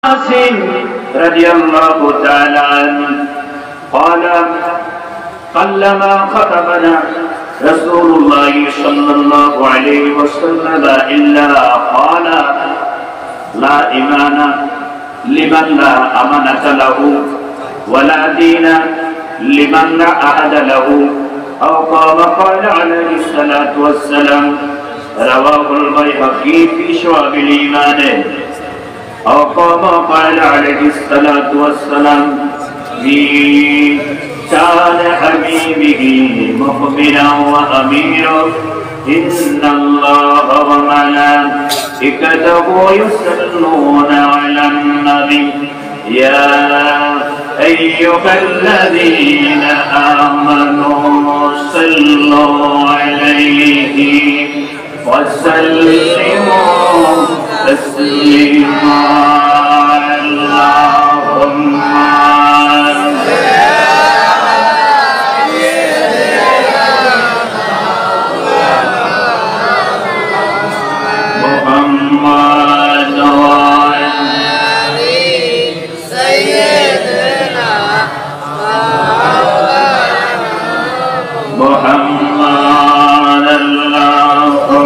رضي الله تعالى عنه قال قلما خطبنا رسول الله صلى الله عليه وسلم إلا قال لا إيمان لمن لا أمانة له ولا دين لمن لا عهد له أو قال عليه الصلاة والسلام رواه البيهقي في شعب الإيمان أو قال عليه الصلاة والسلام في شان حبيبه مؤمنا وأميرا إن الله وملائكته يصلون على النبي يا أيها الذين آمنوا صلوا عليه وسلموا تسليما اللهم محمد وعلي سيدنا محمد اللهم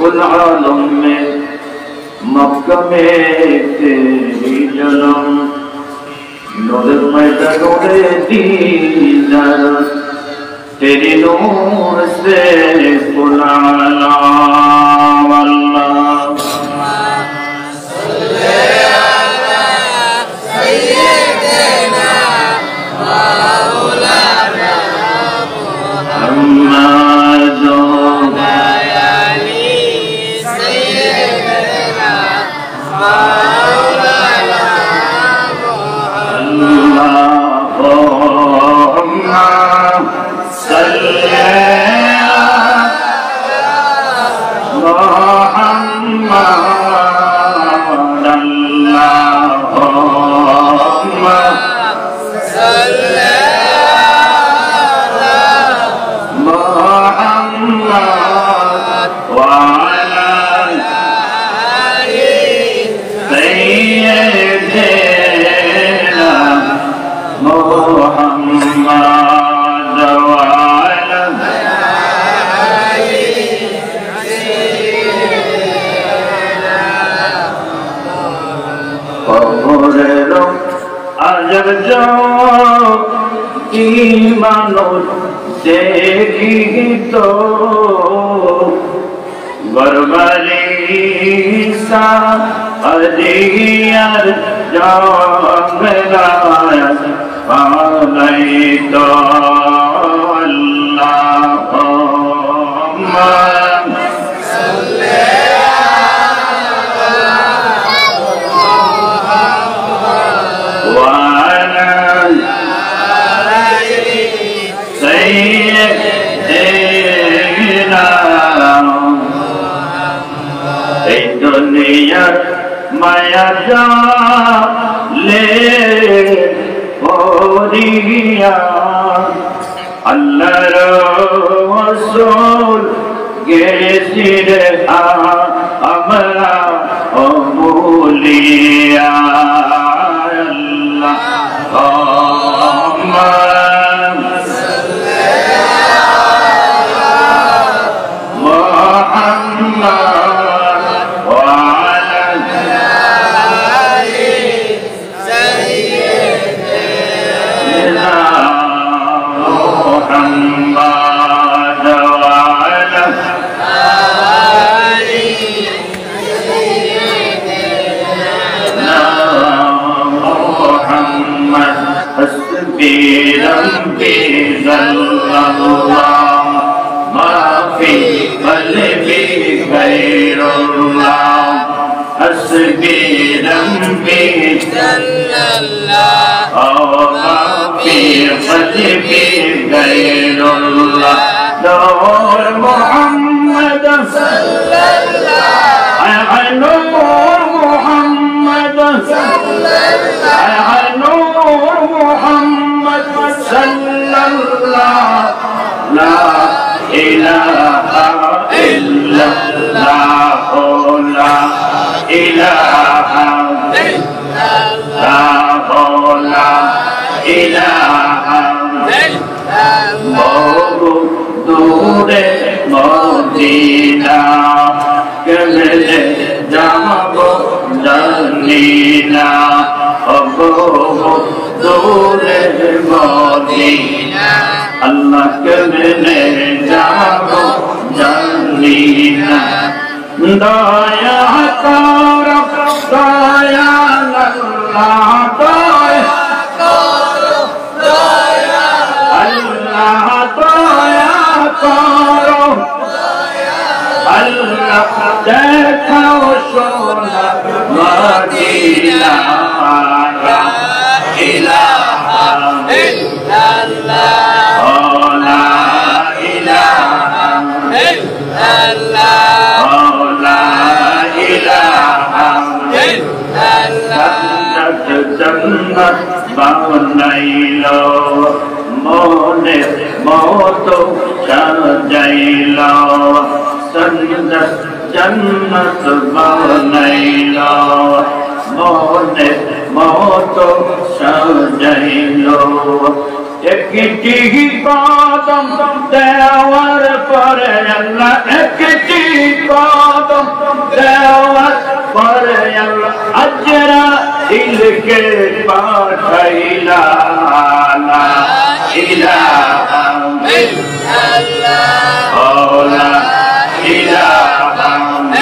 कुल आलम में मक्का में तेरी जन्म नूर मैदानों दीदार तेरी नूर से कुल आलम अल्लाह जब जाओ ईमानो देखी तो बरबरी सा अदियार जामलाया पालई तो अल्लाहुम्मा माया जा ले होरिया अल्लाह रसूल के सिर हमरा ओ बोलिया अल्लाहुम्मा في قلبي غير الله نور محمد صلى الله نور محمد صلى الله نور محمد صلى الله لا إله إلا الله لا إله إلا الله لا إله إلا الله দূরে মদিনা কেমনে যাব জানি না দূরে মদিনা আল্লাহ কেমনে যাব জানি না দয়া কর দয়া আল্লাহ দয়া কর দয়া আল্লাহ দয়া করো আল্লাহ দেখাও সোনার মদিনা লা ইলাহা ইল্লাল্লাহ লা ইলাহা ইল্লাল্লাহ লা ইলাহা ইল্লাল্লাহ জান্নাত বানাইলো মনে মতো সাজাইল জন্নত বানাইল মনে মতো সাজাইল একটি কদম দেওয়ার পরে আল্লাহ একটি কদম দেওয়ার পরে আল্লাহ আজরা ইলকে পাঠাইলা লা ইলাহা ইল্লাল্লাহ লা ইলাহা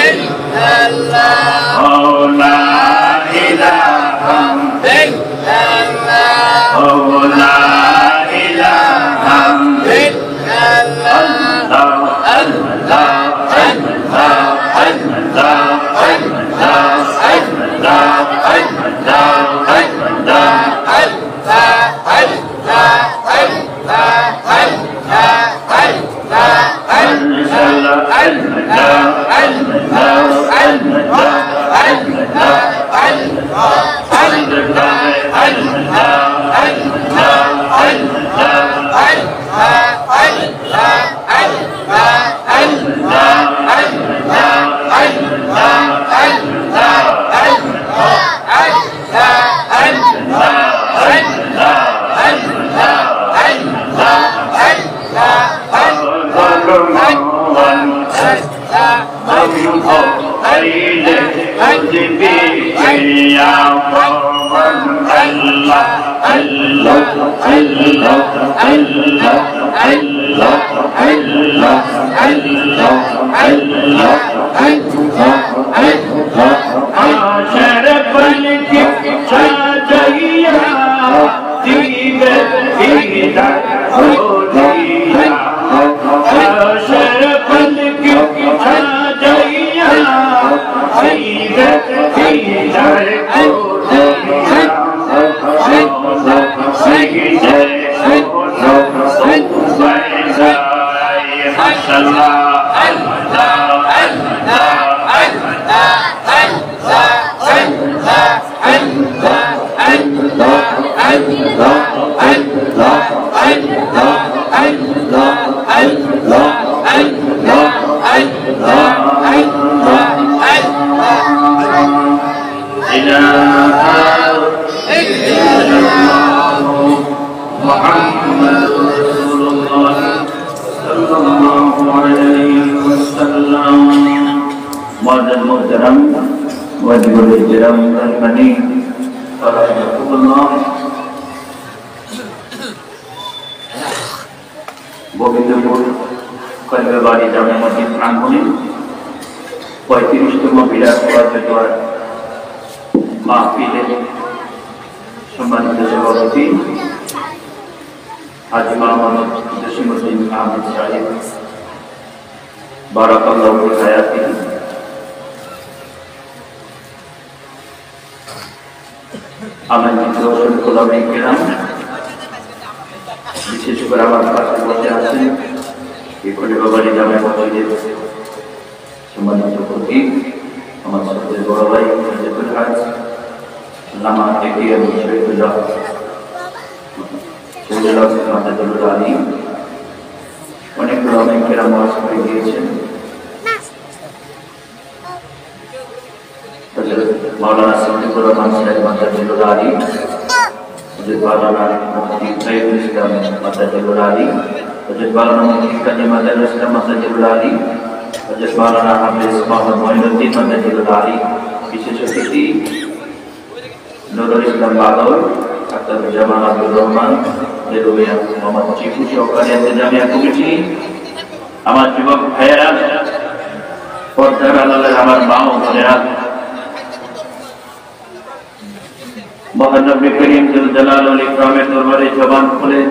ইল্লাল্লাহ লা ইলাহা ইল্লাল্লাহ লা ইলাহা ইল্লাল্লাহ আল্লাহ আল্লাহ আল্লাহ গোবিন্দপুর কলবাড়ি জামে মসজিদ প্রাঙ্গণে 35তম বিরাট পরাজয় মাহফিলের সম্মানিত সভাপতি হাজী মোহাম্মদ জসিমউদ্দিন আহমেদ সাহেব বারাকাল্লাহু ফি হায়াতিহি আমন্ত্রিত ওলামায়ে কেরাম, বিশেষ করে আমার পাশে বসে আছেন এই বাবারি জামে মসজিদের সম্মানিত খতিব, আমার সাথে বড় ভাই মুজাদ্দিদ হাজ আল্লামা এটিএম শহীদুল্লাহ মাদাদুল আলী, অনেক ওলামায়ে কেরাম ওয়াজ করে দিয়েছেন। মাওলানা সিদ্দিকুর রহমান সাহেব মাদাদুল আলী, হযরত মাওলানা মুফতি সাইয়্যিদুল ইসলাম মাদাদুল আলী, হযরত মাওলানা মুফতি কাজী মাদাদুল ইসলাম মাদাদুল আলী, হযরত মাওলানা হাফেজ মোহাম্মদ মঈনুদ্দিন মাদাদুল আলী, বিশেষ অতিথি নুরুল ইসলাম বাদল, ডাক্তার জামাল আব্দুর রহমান, দেরুমিয়া মোহাম্মদ চিকু সহকারী জামিয়া কমিটি, আমার যুবক ভাইয়েরা, পর্দার আড়ালের আমার মা ও বোনেরা, মহান নবী করিম জুল জালাল ওয়াল ইকরামের দরবারে জবান খুলে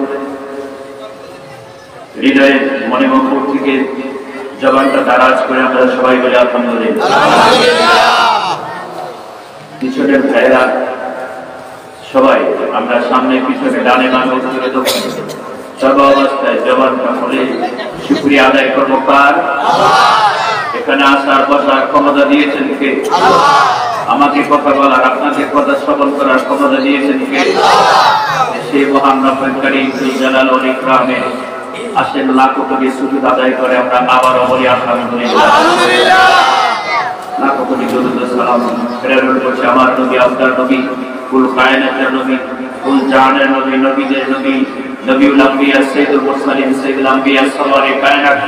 হৃদয়ে মনে মকুর থেকে জবানটা দারাজ করে আমরা সবাই বলি আলহামদুলিল্লাহ। পিছনের ভাইয়েরা সবাই আমরা সামনে পিছনে ডানে বামে উত্তরে দক্ষিণে সর্ব অবস্থায় জবানটা খুলে শুকরিয়া আদায় করবো কার? এখানে আসার বসার ক্ষমতা দিয়েছেন কে? আমাকে কথা বলার, আপনাকে কথা শ্রবণ করার ক্ষমতা দিয়েছেন কে? সেই মহান রব্বুল কারীম জুল জালাল ওয়াল ইকরামে আসেন লাখো কোটি সুজুদ আদায় করে আমরা আবারও বলি আলহামদুলিল্লাহ। লাখো কোটি দরুদ ও সালাম প্রেরণ করছে আমার নবী, আপনার নবী, কুল কায়নাতের নবী, কুল জাহানের নবী, নবীদের নবী, নবিউল আম্বিয়া সাইয়্যিদুল মুরসালিন সাইয়্যিদুল আম্বিয়া সরওয়ারে কায়নাত,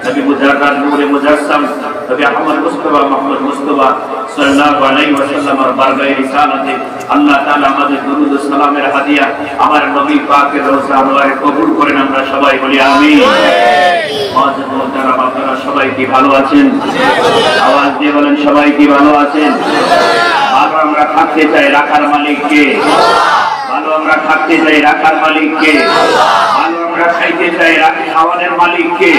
নবী মুজাররাদ নূরে মুজাসসাম, নবী আহমদ মুস্তাফা মাহমুদ মুস্তাফা সাল্লাল্লাহু আলাইহি ওয়াসাল্লামের বারগায়ে রিসালাতে আল্লাহ তাআলা আমাদের দরুদ ও সালামের হাদিয়া আমার নবী পাকের রওজা আনোয়ারে কবুল করেন, আমরা সবাই বলি আমিন। আপনারা সবাই কি ভালো আছেন? আওয়াজ দিয়ে বলেন সবাই কি ভালো আছেন? ভালো আমরা থাকতে চাই, রাখার মালিক কে? ভালো আমরা থাকতে চাই, রাখার মালিক কে? ভালো আমরা খাইতে চাই, খাওয়ানোর মালিক কে?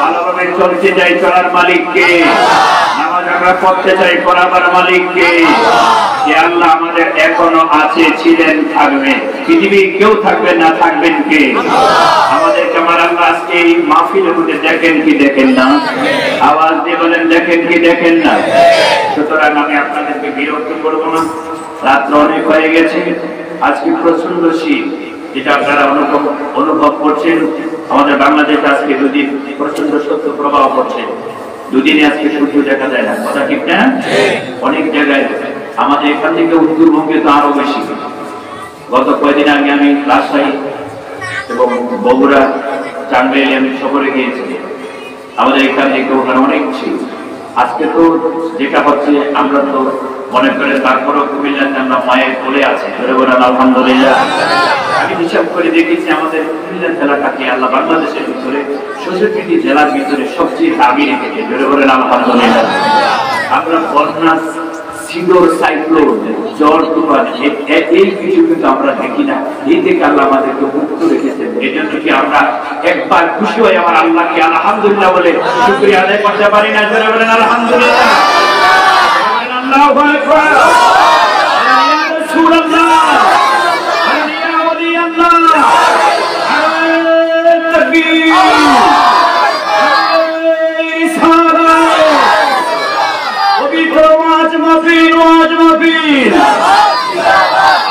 ভালোভাবে চলতে চাই, চলার মালিক কে? নামাজ আমরা পড়তে চাই, পড়াবার মালিক কে? যে আল্লাহ আমাদের এখনো আছে, ছিলেন, থাকবেন, পৃথিবী কেউ থাকবেন না, থাকবেন কে? আমাদেরকে আমার আল্লাহ আজকে এই মাহফিলের মধ্যে দেখেন কি দেখেন না? আওয়াজ দিয়ে বলেন দেখেন কি দেখেন না? সুতরাং আমি আপনাদেরকে বিরক্ত করবো না, রাত্র অনেক হয়ে গেছে, আজকে প্রচন্ড শীত, যেটা আপনারা অনুভব করছেন। আমাদের বাংলাদেশে আজকে দুদিন প্রচন্ড শৈত্য প্রবাহ পড়ছে, দুদিনে আজকে সূর্য দেখা যায় না, কথা ঠিক না? অনেক জায়গায়, আমাদের এখান থেকে উত্তরবঙ্গে তো আরো বেশি। গত কয়েকদিন আগে আমি রাজশাহী এবং বগুড়া, চান্দেলে আমি সফরে গিয়েছি, আমাদের এখান থেকে ওখানে অনেক ছিল। আজকে তো যেটা হচ্ছে আমরা তো মনে করে তারপরেও কুমিল্লাতে আমরা মায়ের কোলে আছে, ধরে বলেন আলহামদুলিল্লাহ। আমি হিসাব করে দেখেছি আমাদের কুমিল্লা জেলাটাকে আল্লাহ বাংলাদেশের ভিতরে ৬৬টি জেলার ভিতরে সবচেয়ে দাবি রেখেছে, ধরে বলেন আলহামদুলিল্লাহ। আমরা বন্যা, সিডর, সাইক্লোন, জ্বর, তুফান এই কিছু কিন্তু আমরা দেখি না, এই থেকে আল্লাহ আমাদেরকে মুক্ত রেখেছেন। এই জন্য কি আমরা একবার খুশি হয়ে আমার আল্লাহকে আলহামদুলিল্লাহ বলে শুকরিয়া আদায় করতে পারি না? জোরে বলেন আলহামদুলিল্লাহ। আল্লাহু আকবার, ইয়া রাসূলুল্লাহ, ইয়া ওলিয়াল্লাহ, তাকবীর,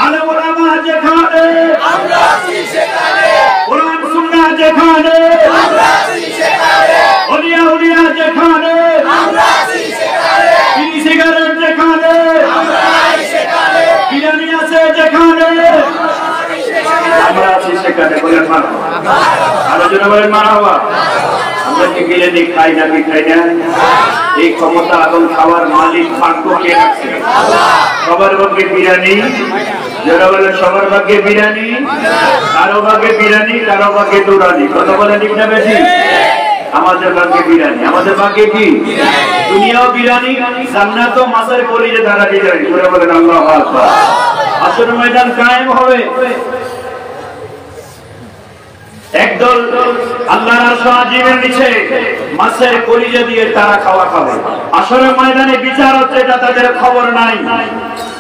আলেম ওলামা যেখানে, আমরা আছি সেখানে, কোরআন সুন্নাহ যেখানে, আমরা আছি সেখানে, ওলিয়া উলিয়া যেখানে, আমরা আছি সেখানে, বিড়ি সিগারেট যেখানে, আমরা আছি সেখানে, বিরিয়ানি আছে যেখানে, আমরা আছি সেখানে। বলেন মারহাবা, আরো জোরে বলেন মারহাবা। আমরা কি বিরিয়ানি খাই নাকি খাই না? এই ক্ষমতা এবং খাওয়ার মালিক ভাগ্য কে রাখছে? সবার ভাগ্যে বিরিয়ানি, যারা বলে সবার ভাগ্যে বিরিয়ানি, কারো ভাগ্যে বিরিয়ানি, কারো ভাগ্যে দৌড়ানি, কথা বলে ঠিক না বেশি? আমাদের ভাগ্যে বিরিয়ানি। আমাদের ভাগ্যে কি? দুনিয়াও বিরিয়ানি, জান্নাতও মাছের কলিজে ধারা বিরিয়ানি, করে বলেন আল্লাহু আকবার। আসরের ময়দান কায়েম হবে, একদল আল্লাহর আরশ আজিমের নিচে মাছের কলিজা দিয়ে তারা খাওয়া খাবে। আসরের ময়দানে বিচার হচ্ছে, এটা তাদের খবর নাই।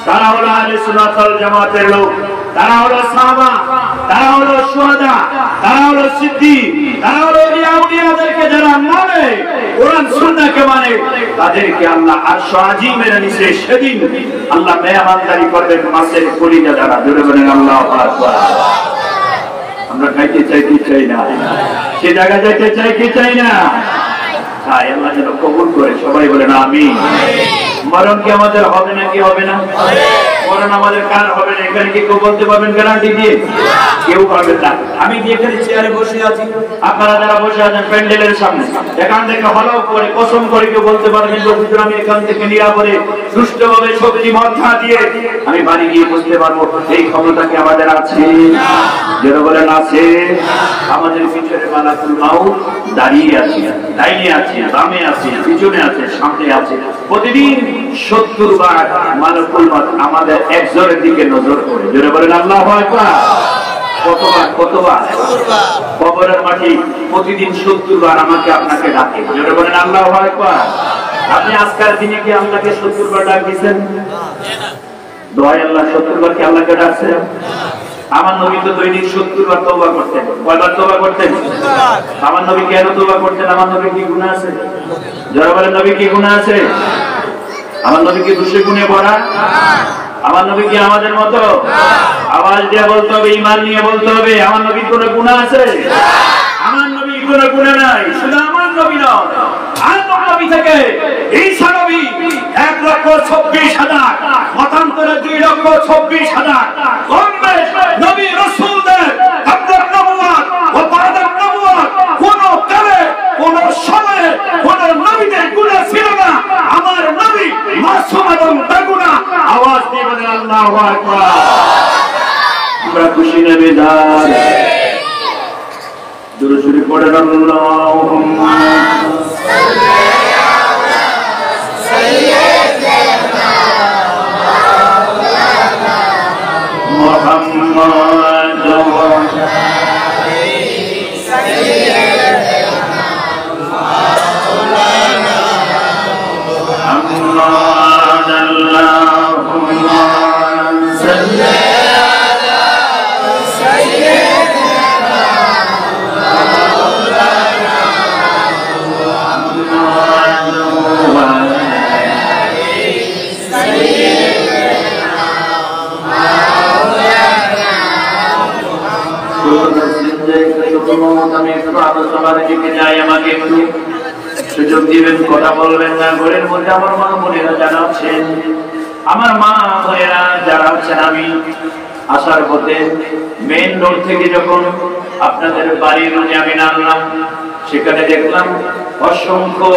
তারা হলো আহলে সুন্নাত ওয়াল জামাতের লোক, তারা হলো সাহাবা, তারা হলো শুহাদা, তারা হলো সিদ্দিক, তারা হলো আউলিয়াদেরকে যারা মানে, কোরআন সুন্নাহকে মানে, তাদেরকে আল্লাহ আরশ আজিমের নিচে সেদিন আল্লাহ মেহমানদারি করবেন মাছের কলিজা দ্বারা। জোরে বলেন আল্লাহু আকবার। আমরা খাইতে চাই কি চাই না? সে জায়গা যাইতে চাই কি চাই না? তাই আল্লাহ যেন কবুল করে, সবাই বলেন আমিন। মরণ কি আমাদের হবে না? কি হবে না? মরণ আমাদের কার হবে না? এখানে কি কেউ বলতে পারবেন গ্যারান্টি দিয়ে? কেউ পারবেন না। আমি এখানে চেয়ারে বসে আছি, আপনারা যারা বসে আছেন প্যান্ডেলের সামনে, এখান থেকে হলো করে কসম করে কেউ বলতে পারবেন যে আমি এখান থেকে নিরাপদে সুষ্ঠুভাবে সবজি মধ্যা দিয়ে আমি বাড়ি গিয়ে বুঝতে পারবো? এই ক্ষমতা কি আমাদের আছে? যারা বলেন আছে। আমাদের পিছনে মালাকুল মাউত দাঁড়িয়ে আছে, ডাইনে আছে, বামে আছে, পিছনে আছে, সামনে আছে। প্রতিদিন 70 বার মালাকুল মাউত আমাদের একজনের দিকে নজর করে। যারা বলেন আল্লাহু আকবার। কতবার? কতবার? কবরের মাটি প্রতিদিন 70 বার আমাকে আপনাকে ডাকে। যারা বলেন আল্লাহু আকবার। আপনি আজকের দিনে কি আল্লাহকে 70 বার ডাক দিয়েছেন? দোয়া আল্লাহ 70 বার কি আল্লাহকে ডাকছেন? আমার নবী তো দৈনিক 70 বার তওবা করতেন। কয়বার তওবা করতেন? আমার নবী কেন তওবা করতেন? আমার নবী কি গুনাহ আছে? যারা বলেন নবী কি গুনাহ আছে? আমার নবী কি দোষে গুণে ভরা? আমার নবী কি আমাদের মতো? আওয়াজ দিয়ে বলতে হবে, ঈমান নিয়ে বলতে হবে, আমার নবীর কোনো গুনাহ আছে? আমার নবীর কোনো গুনাহ নাই। শুধু আমার নবী নয়, আর নবী থেকে ঈসা নবী 1,26,000, মতান্তরে 2,26,000 কমবে নবী রাসূলদের কবর নবুয়ত ও বাদার নবুয়ত কোন কালে কোন সময়ে কোন নবীদের গুনাহ ছিল না। আমার নবী মাসুম এবং বেগুনাহ। আওয়াজ দিয়ে বলেন আল্লাহু আকবার। আমরা খুশি না বেজার? দুরূদ শরীফ পড়েন আল্লাহুম্মা সাল্লি আলা সাইয়্যিদিনা মুহাম্মাদ ওয়া আলি সাইয়্যিদিনা মাওলানা মুহাম্মাদ। আল্লাহুম্মা সাল্লি আলা সাইয়্যিদিনা সুযোগ দিবেন, কথা বলবেন না। ঘরের মধ্যে আমার মা বোনেরা যারা আছেন, আমার মা বোনেরা যারা আছেন, আমি আসার পথে মেইন রোড থেকে যখন আপনাদের বাড়ির রোডে আমি নামলাম, সেখানে দেখলাম অসংখ্য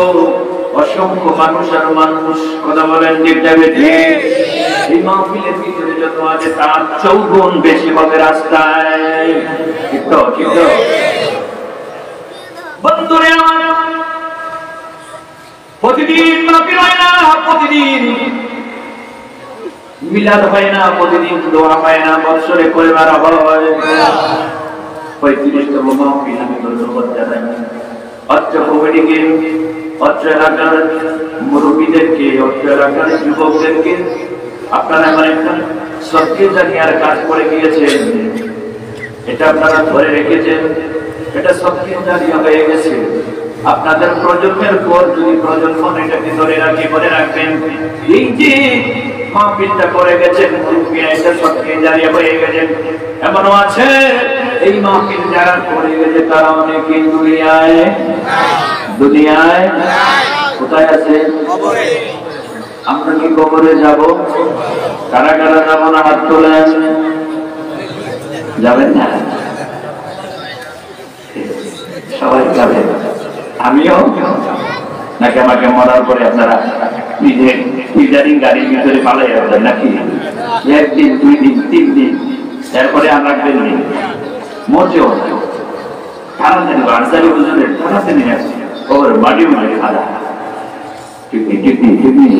অসংখ্য মানুষ আর মানুষ। কথা বলেন ঠিক যাবে? এই মাহফিলের ভিতরে যত আছে তার 4 গুণ বেশি হবে রাস্তায়। ঠিক তো? ঠিক তো? বন্ধুরে আমার, প্রতিদিন মাহফিল হয় না, প্রতিদিন মিলাদ হয় না, প্রতিদিন দোয়া হয় না, বছরে করে মারা হয়। 35তম মাহফিল আমি ধন্যবাদ জানাই অত্র কমিটিকে, অত্র এলাকার মুরব্বীদেরকে, অত্র এলাকার যুবকদেরকে। আপনারা আমার একটা সত্যি জানিয়ার কাজ করে গিয়েছেন, এটা আপনারা ধরে রেখেছেন, এটা সত্যি জানিয়া হয়ে গেছে। আপনাদের প্রজন্মের পর যদি প্রজন্ম এটাকে ধরে রাখি, মনে রাখবেন এই যে মাহফিলটা করে গেছেন, এটা সত্যি জানিয়া হয়ে গেছেন। এমনও আছে এই মাহফিল যারা করে গেছে তারা অনেকে দুনিয়ায় কোথায় আছে? আমরা কি কবরে যাব? কারা কারা যাব না? হাত তোলেন। যাবেন না? সবাই যাবেন, আমিও নাকি? আমাকে মরার পরে আপনারা নিজের ইদারিং গাড়ির ভিতরে পালাই যাবেন নাকি? 1 দিন, 2 দিন, 3 দিন, এরপরে আর রাখবেন নি। মরছেও না, তাড়াতাড়ি বাড়ি বুঝলেন, তাড়াতাড়ি ওর বাড়ি মানে খাদা। ঠিক নেই, ঠিক নেই, ঠিক নেই,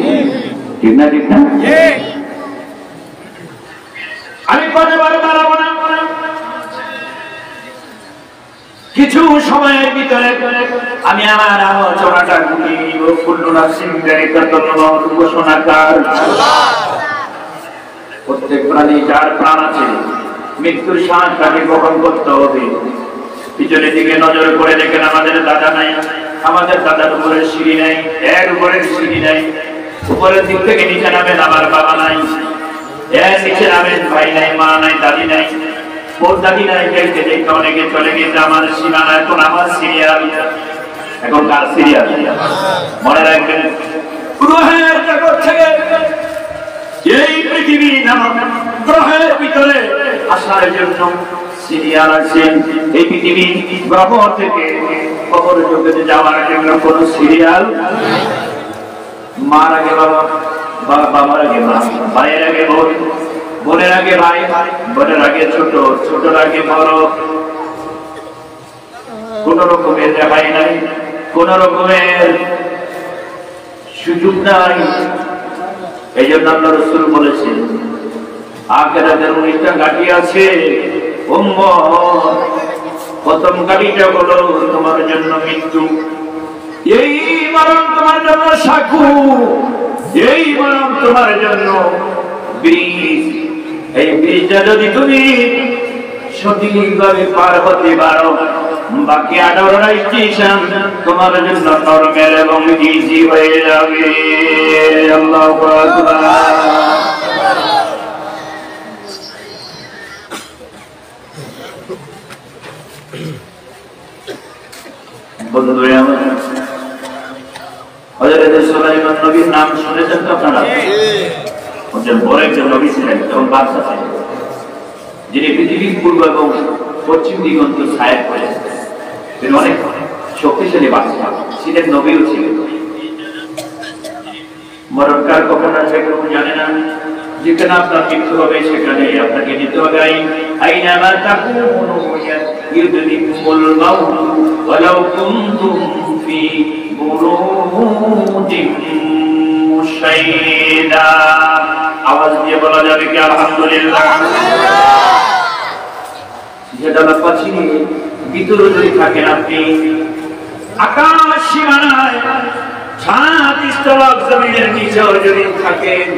ঠিক না? ঠিক না? আমি কথা বলে পারবো না। কিছু সময়ের ভিতরে আমি আমার আলোচনাটা ঘুরিয়ে নিব। কুল্লু নাফসিন যায়িকাতুল মাউত ঘোষণাকার প্রত্যেক প্রাণী যার প্রাণ আছে মৃত্যুর শ্বাস তাকে গ্রহণ করতে হবে। পিছনের দিকে নজর করে দেখেন আমাদের দাদা নাই, আমাদের দাদার উপরে সিঁড়ি নাই, এর উপরে সিঁড়ি নাই, উপরের দিক থেকে নিচে নামেন আমার বাবা নাই, এর নিচে নামেন ভাই নাই, মা নাই, দাদি নাই, ওর দাদি নাই, দেখতে দেখতে অনেকে চলে গেছে। আমার সীমানা এখন আমার সিরিয়াল, এখন কার সিরিয়াল? মনে রাখবেন গ্রহের জগৎ থেকে এই পৃথিবী নামক গ্রহের ভিতরে আসার জন্য সিরিয়াল আছে। এই পৃথিবী গ্রহ থেকে খবর জগতে যাওয়ার জন্য কোন সিরিয়াল? মার আগে বাবা, বাবার আগে মা, ভাইয়ের আগে বোন, বোনের আগে ভাই, বোনের আগে ছোট, ছোটর আগে বড়। কোন রকমের রেহাই নাই, কোন রকমের সুযোগ নাই। এই জন্য আল্লাহ রাসূল বলেছেন আখিরাতের 19টা ঘাঁটি আছে উম্মত, প্রথম ঘাঁটিটা হলো তোমার জন্য মৃত্যু, এই মরণ তোমার জন্য সাকু, এই মরণ তোমার জন্য ব্রিজ। এই ব্রিজটা যদি তুমি সঠিকভাবে পার হতে পারো, বাকি 18টা স্টেশন তোমার জন্য নরমের এবং ইজি হয়ে যাবে। আল্লাহু আকবার। বন্ধুরা আমার, হযরত সুলাইমান নবীর নাম শুনেছেন তো আপনারা? ওজন বড় একজন নবী ছিলেন এবং বাদশা ছিলেন, যিনি পৃথিবীর পূর্ব এবং পশ্চিম দিগন্ত ছায়া করেছেন। তিনি অনেক শক্তিশালী বাদশা ছিলেন, নবীও ছিলেন। মরণকাল কখন আসবে কেউ জানে না, যেখানে আপনার মৃত্যু হবে সেখানে আপনাকে যেতে হবে। আইনামা তাকুনু ইউদরিকুমুল মাউত ওয়ালাউ কুনতুম ফি বুরুজিন মুশাইয়্যিদা। আওয়াজ দিয়ে বলা যাবে কি আলহামদুলিল্লাহ? যেটা পাচ্ছি ভিতরে যদি থাকেন আপনি, আকাশ সীমানায় ছাদ স্থলক জমিনের নিচেও যদি থাকেন,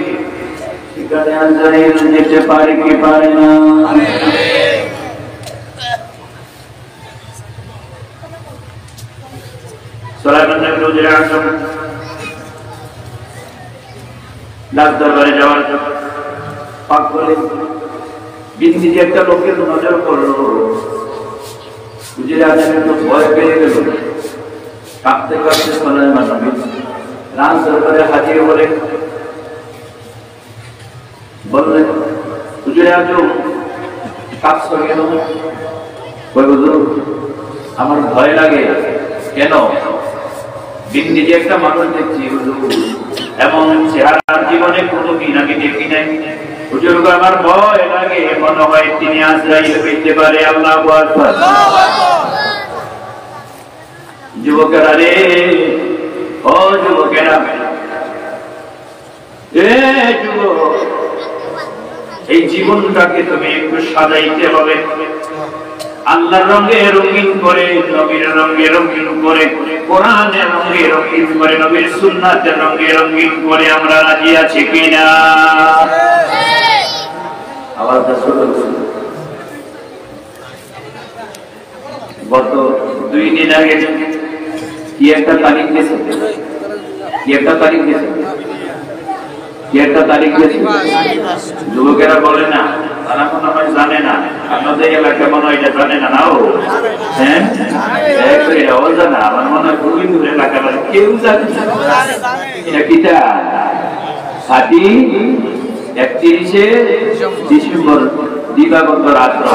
সেখানে আজরাইল যেতে পারে কি পারে না? সুলাইমান নবী রোজের আসম লাখ দরবারে যাওয়ার জন্য পাক বলে বিন্দি যে একটা লোকের নজর করলো, বুঝে আসেন তো ভয় পেয়ে গেল। কাঁপতে কাঁপতে সুলাইমান নবী রাজ দরবারে হাজির বলে বললেন, হুজুর আজম কাঁপছ কেন? আমার ভয় লাগে। কেন? বিন্দি যে একটা মানুষ দেখছি হুজুর, এমন চেহারার জীবনে কোনোদিন আমি দেখি নাই। হুজুর আমার ভয় লাগে, মনে হয় তিনি আজরাইল হইতে পারে। আল্লাহু আকবার। যুবকেরা রে, ও যুবকেরা, যুবক, এই জীবনটাকে তুমি একটু সাজাইতে হবে, আল্লাহর রঙে রঙিন করে, নবীর রঙে রঙিন করে, কোরআনের রঙে রঙিন করে, নবীর সুন্নাতের রঙে রঙিন করে। আমরা রাজি আছি কিনা? আওয়াজটা ছোট করুন। গত 2 দিন আগে কি একটা তারিখ গেছে, কি একটা তারিখ গেছে, কি একটা তারিখ গেছে। যুবকেরা বলে না, তারা মনে হয় জানে না। আপনাদের এলাকা মনে হয় এটা জানে না। নাও হ্যাঁ, জানা। আমার মনে হয় খুবই দূর এলাকা, কেউ জানে না। এটা কিটা 31শে ডিসেম্বর দিবাগত রাত্র,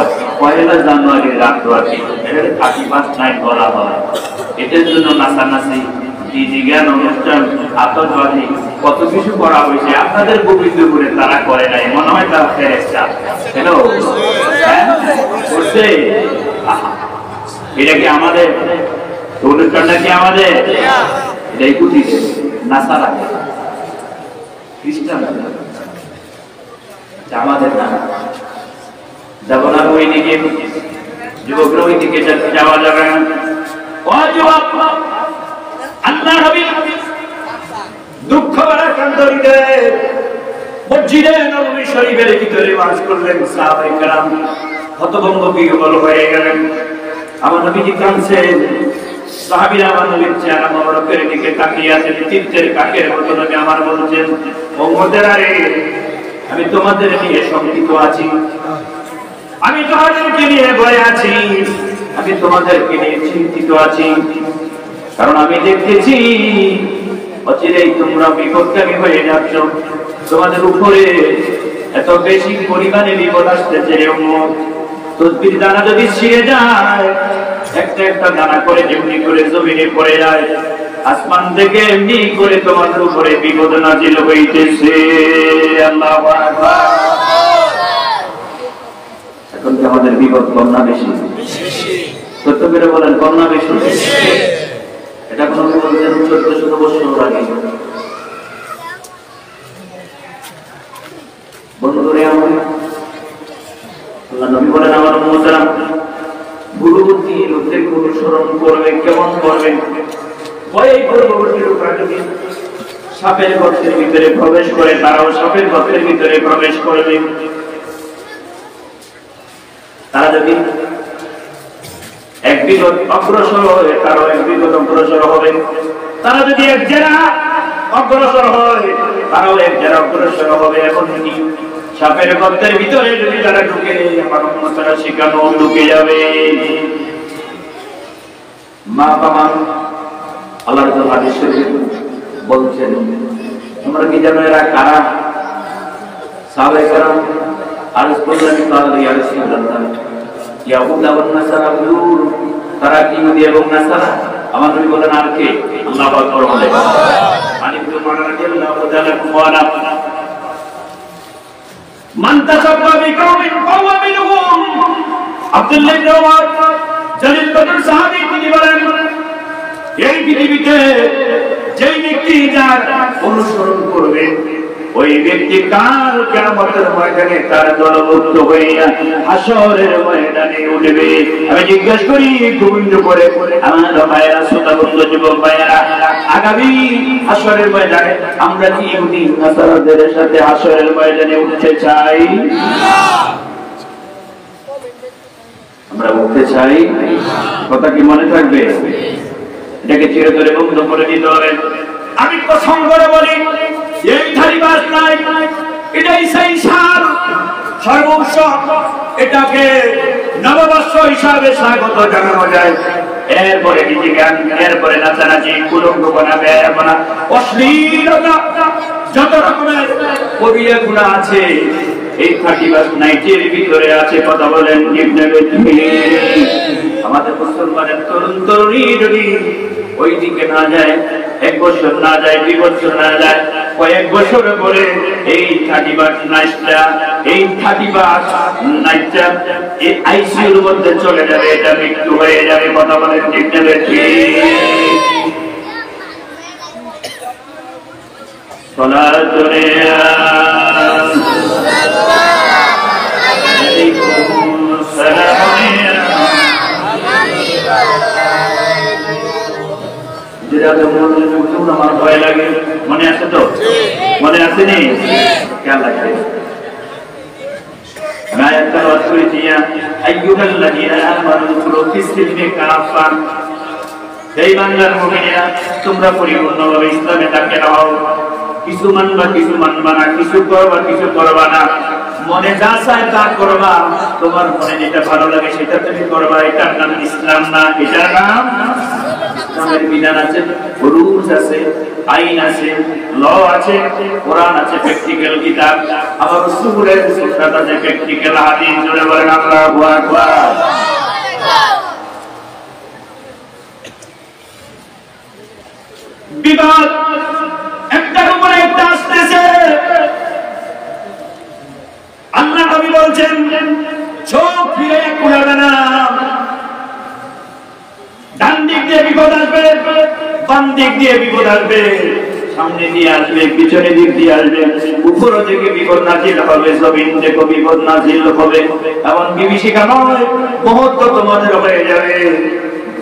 1 জানুয়ারির রাত্র আছে। এটা 31st নাইট বলা হয়। এটার জন্য নাচানাচি, দিদি জ্ঞান অনুষ্ঠান, আতশবাজি, কত কিছু করা হয়েছে। আপনাদের গোবিন্দপুরে তারা করে নাই, মনে হয় তারা ফেরেশতা। হ্যালো, করছে। এটা কি আমাদের অনুষ্ঠানটা? কি আমাদের? এটাই কুটিছে নাসারা খ্রিস্টান, আমাদের না। যাব না ওই দিকে, যুবকরা ওই দিকে যাওয়া যাবে না। ও যুবক, আল্লাহ নবী দুঃখ ভরা কান্দরিতে বজ্র মসজিদে নববী শরীফের ভিতরে ওয়াজ করলেন, সাহাবায়ে কেরাম হতভম্ব বিহ্বল হয়ে গেলেন। আমার নবীজি কাঁদছেন, সাহাবীরা আমার নবীর চেহারা মোবারকের দিকে তাকিয়ে আছেন, তীর্থের কাকের মতো নবী আমার বলছেন, উম্মতেরা রে, আমি তোমাদের নিয়ে শঙ্কিত আছি, আমি তোমাদেরকে নিয়ে ভয়ে আছি, আমি তোমাদেরকে নিয়ে চিন্তিত আছি। কারণ আমি দেখতেছি অচিরেই তোমরা বিপদগামী হয়ে যাচ্ছ, তোমাদের উপরে এত বেশি পরিমাণে বিপদ আসতেছে। তসবির দানা যদি ছিঁড়ে যায়, একটা একটা দানা করে যেমনি করে জমিনে পড়ে যায়, আসমান থেকে এমনি করে তোমাদের উপরে বিপদ নাজিল হইতেছে। আল্লাহু আকবার। এখন কি আমাদের বিপদ কম না বেশি? সত্য করে বলেন, কম না বেশি? এটা কোন বলছেন 1400 বছর আগে। বন্ধুরা আমার, আল্লাহ নবী বলেন, আমার উম্মতরা পূর্ববর্তী লোকদের অনুসরণ করবে। কেমন করবেন? ওই পূর্ববর্তী লোকরা যদি সাপের গর্তের ভিতরে প্রবেশ করে, তারাও সাপের গর্তের ভিতরে প্রবেশ করবে। তারা যদি এক বিগত অগ্রসর হয়, তারাও এক বিগত অগ্রসর হবে। তারা যদি এক জেলা অগ্রসর হয়, তারাও এক জেলা অগ্রসর হবে। এখন কি সাপের গর্তের ভিতরে যদি তারা ঢুকে, আমার উম্মতরা সেখানে ঢুকে যাবে। মা বাবা আল্লাহর হাদিস শরীফ বলছেন, তোমরা কি জানো এরা কারা? সাহাবায়ে কেরাম আরজ করলেন, ইয়া রাসূলুল্লাহ, ইয়াহুদ ওয়া নাসারা, তারা কি ইহুদি এবং নাসারা? আমার নবী বলেন, আর কে? আল্লাহু আকবার বলে। আলী ইবনে উমর রাদিয়াল্লাহু তাআলা বলেন, মান তাসাব্বা বিকাউমিন ফাওয়া মিনহুম। আব্দুল্লাহ ইবনে উমর জলিল কদর সাহাবী, তিনি বলেন, এই পৃথিবীতে যেই ব্যক্তি যার অনুসরণ করবে, ওই ব্যক্তি কাল কিয়ামতের ময়দানে তার দলভুক্ত হইয়া হাসরের ময়দানে উঠবে। আমি জিজ্ঞাসা করি, গোবিন্দ করে আমার ভাইয়েরা, শ্রোতা বন্ধু, যুবক ভাইয়েরা, আগামী হাসরের ময়দানে আমরা কি ইহুদি নাসারাদের সাথে হাসরের ময়দানে উঠতে চাই? আমরা উঠতে চাই? কথা কি মনে থাকবে? এটাকে চিরে ধরে বন্ধ করে দিতে হবে। আমি কসম করে বলি, এই ধারিবাস নাই, এটাই সেই সার সর্বস্ব। এটাকে নববর্ষ হিসাবে স্বাগত জানানো যায়। এরপরে নীতি জ্ঞান, এরপরে নাচানাচি, কুলঙ্গনা, ব্যয়ামনা, অশ্লীলতা, যত রকমের কবিরা গুণা আছে, এই 31 ভিতরে আছে। কথা বলেন ঠিক নেবে? আমাদের মুসলমানের তরুণ তরুণী যদি ওই দিকে না যায়, 1 বছর না যায়, 2 বছর না যায়, কয়েক বছর পরে এই 31 নাইটটা, এই 31 নাইটটা এই আইসিইউর মধ্যে চলে যাবে, এটা মৃত্যু হয়ে যাবে। কথা বলেন ঠিক নেবে? সলাতুনে আমার ভয় লাগে, মনে আছে তো? মনে আছে নি? কেন লাগবে? তোমরা পরিপূর্ণভাবে ইসলামে তাকে নাও। কিছু মানবা, কিছু মানবা না, কিছু করবা, কিছু করবা না, মনে যা চায় তা করবা। তোমার মনে যেটা ভালো লাগে সেটা তুমি করবা। এটার নাম ইসলাম না, এটার নাম ইসলামের বিধান আছে, রুলস আছে, আইন আছে, ল আছে, কোরআন আছে, প্র্যাকটিক্যাল কিতাব, আবার রাসূলের সুন্নাত আছে, প্র্যাকটিক্যাল হাদিস। জোরে বলেন আল্লাহু আকবার। বিবাদ একটার উপরে একটা আসতেছে। আল্লাহ নবী বলছেন, চোখ ফিরে কুলাবে না। ডান দিক দিয়ে বিপদ আসবে, বাম দিক দিয়ে বিপদ আসবে, সামনে দিয়ে আসবে, পিছনে দিক দিয়ে আসবে, উপর থেকে বিপদ নাজিল হবে, জমিন থেকে বিপদ নাজিল হবে। এমন বিভীষিকা নয়, মহত্ব তোমাদের হয়ে যাবে।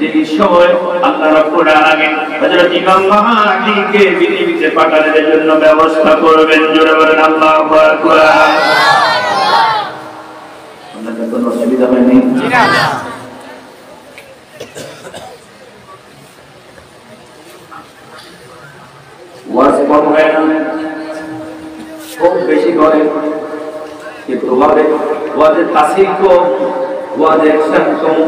যে সময় আল্লাহ রাব্বুল আলামিন হযরত ইমাম মাহদিকে পৃথিবীতে পাঠানোর জন্য ব্যবস্থা করবেন। জোরে বলেন আল্লাহু আকবার। আপনাদের কোনো অসুবিধা হয়নি? না। ওয়াজ কম হয় না, খুব বেশি করে, কিন্তু ওয়াজের তাসির কম, ওয়াজের অ্যাকশন কম,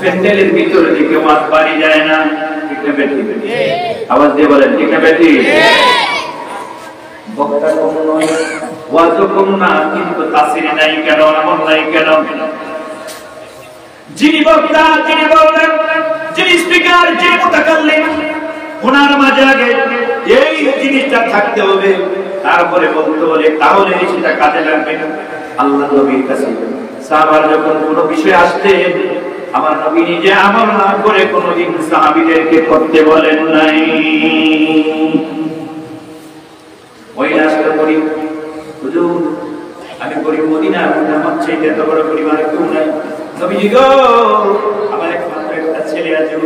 প্যান্ডেলের ভিতরে দিকে ওয়াজ পারি যায় না। ঠিক না বেটি? আওয়াজ দিয়ে বলেন ঠিক না বেটি? বক্তা কম নয়, ওয়াজও কম না, কিন্তু তাসির নাই কেন, আমল নাই কেন? যিনি বক্তা, যিনি বললেন, যিনি স্পিকার, যিনি মুতাকাল্লিম, ওনার মাঝে আগে এই জিনিসটা থাকতে হবে, তারপরে বলতে বলে, তাহলে সেটা কাজে লাগবে। আল্লাহ নবীর কাছে সাহাবারা যখন কোনো বিষয় আসতে, আমার নবী নিজে আমল না করে কোনোদিন সাহাবীদেরকে করতে বলেন নাই। ওই রাস্তা করি হুজুর, আমি গরিব মদিনা, আমার চাইতে এত বড় পরিবার কেউ নাই, নবীজি গো আমার একমাত্র একটা ছেলে আছে,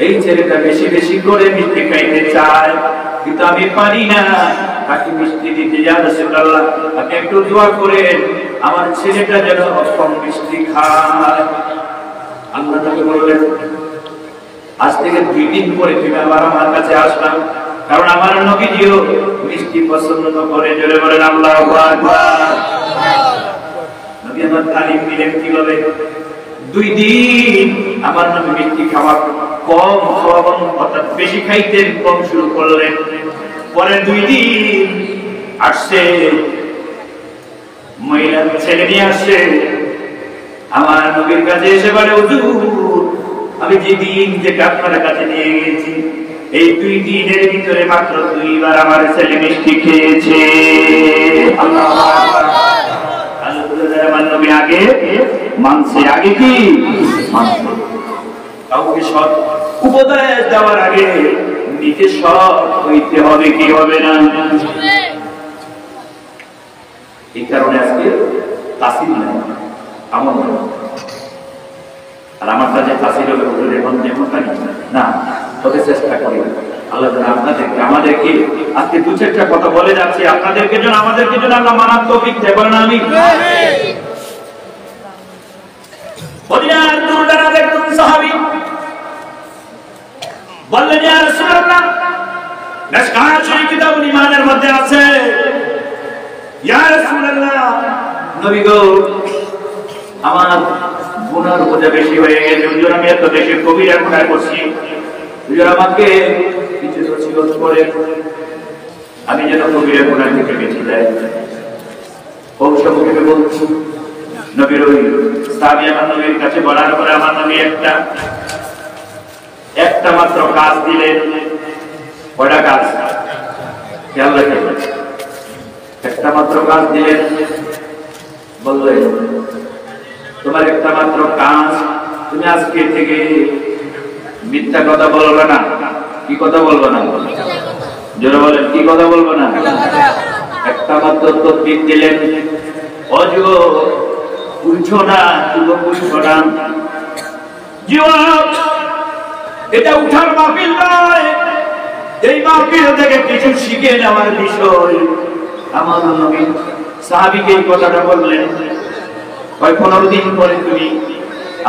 এই ছেলেটা বেশি বেশি করে মিষ্টি খাইতে চায়, কিন্তু আমি পারি না তাকে মিষ্টি দিতে। ইয়া রাসূলুল্লাহ, আপনি একটু দোয়া করেন আমার ছেলেটা যেন কম মিষ্টি খায়। আল্লাহ তাকে বললেন, আজ থেকে 2 দিন পরে তুমি আবার আমার কাছে আসলাম, কারণ আমার নবীজিও মিষ্টি পছন্দ করে। জোরে বলেন আল্লাহু আকবার। নবী আমার তালিম দিলেন কিভাবে? 2 দিন আমার নবী মিষ্টি খাওয়া কম খাওয়া, অর্থাৎ বেশি খাইতেন, কম শুরু করলেন। পরে 2 দিন আসছে মহিলা ছেলে নিয়ে আসছে আমার নবীর কাছে, এসে বলে হুজুর আমি যেদিন যেটা আপনার কাছে নিয়ে গেছি, এই 2 দিনের ভিতরে মাত্র 2 বার আমার ছেলে মিষ্টি খেয়েছে। আল্লাহু আকবার। আমার নবী আগে মানছে, আগে কি মানছে। কাউকে সৎ উপদেশ দেওয়ার আগে নিজে সৎ হইতে হবে, কি হবে না? এই কারণে আজকে তাসির নাই, আমল নাই। আর আমার কাছে তাসির হবে এখন যেমনটা না, তবে চেষ্টা করি আল্লাহ আপনাদেরকে আমাদেরকে আজকে 2-4টা কথা বলে যাচ্ছে, আপনাদেরকে জন্য আমাদেরকে জন্য আল্লাহ মানার তৌফিক দেন। বলেন আমিন। মদিনার দুরদারাজ একজন সাহাবী বললেন, ইয়া রাসূলুল্লাহ, মিশকাত শরীফ কিতাবুল ঈমানের মধ্যে আছে, ইয়া রাসূলুল্লাহ, নবী গো আমার গুনার বোঝা বেশি হয়ে গেছে, হুজুর আমি এত বেশি কবিরা গুনাহ করছি, হুজুর আমাকে কিছু নসিহত করেন, আমি যেন কবিরা গুনাহ থেকে বেঁচে যাই। বংশমুখে বলছি, নবীর ওই সাহাবী আমার নবীর কাছে বলার পরে আমার নবী একটা মাত্র কাজ দিলেন। কয়টা কাজ? খেয়াল রাখেন, একটা মাত্র কাজ দিলেন। বললেন তোমার একটা মাত্র কাজ, তুমি আজকে থেকে মিথ্যা কথা বলবে না। কি কথা বলবো না? জোরে বলেন, কি কথা বলবো না? একটা মাত্র তদবির দিলেন, অযুবক উঠো না, যুবক উঠো না। যুবক এটা উঠার মাহফিল নয়, এই মাহফিল থেকে কিছু শিখে নেওয়ার বিষয়। আমার নবী সাহাবীকে এই কথাটা বললেন, 15 দিন পরে তুমি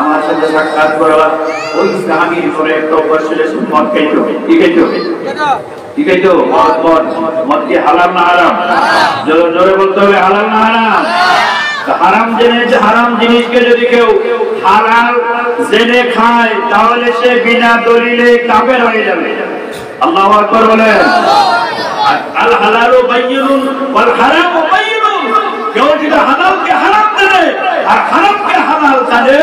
আমার সাথে সাক্ষাৎ করবা। ওই সাহাবীর পরে একটা অভ্যাস ছিল, মদ খাইতে হবে। কি খাইতে হবে? কি খাইতে হবে? মদ কি হালাল না হারাম? জোরে বলতে হবে, হালাল না হারাম? হারাম জেনে, হারাম জিনিসকে যদি কেউ হালাল জেনে খায়, তাহলে সে বিনা দলিলে কাফের হয়ে যাবে। আল্লাহু আকবার বলেন। আল হালালু বাইয়িনুন ওয়াল হারামু বাইয়িনুন। কেউ যদি হালালকে হারাম জানে আর হারামকে হালাল জানে,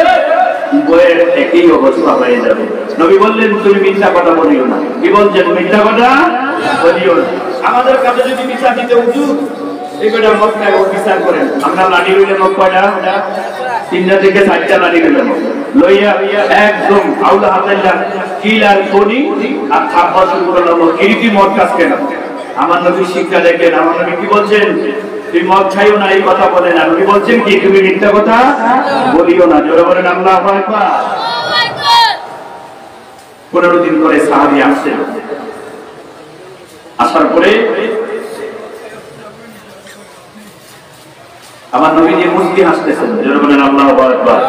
উভয়ের একই অবস্থা হয়ে যাবে। নবী বললেন তুমি মিথ্যা কথা বলিও না। কি বলছেন? মিথ্যা কথা বলিও না। আমাদের কাছে যদি বিচার দিতে হুজুর এগুলা মত খায়, ও বিচার করেন, আমরা লাঠি লইলে মত কয়টা? 3টা থেকে 4টা লাঠি লইয়া একদম আউলা হাতাইলা কিল আর কোনি আর থাপ্পা শুরু করলাম। কিরকি মদ কাজ কেন? আমার নবী শিক্ষা দেখেন, আমার নবী কি বলছেন? তুমি মদ খাইও না, এই কথা বলেন। আর নবী বলছেন কি? তুমি মিথ্যা কথা বলিও না। জোরে বলেন আল্লাহু আকবার। 15 দিন করে সাহাবী আসছেন। আসার পরে আমার নবীজি মুস্কি হাসতেছেন, যারা বলেন আল্লাহু আকবার।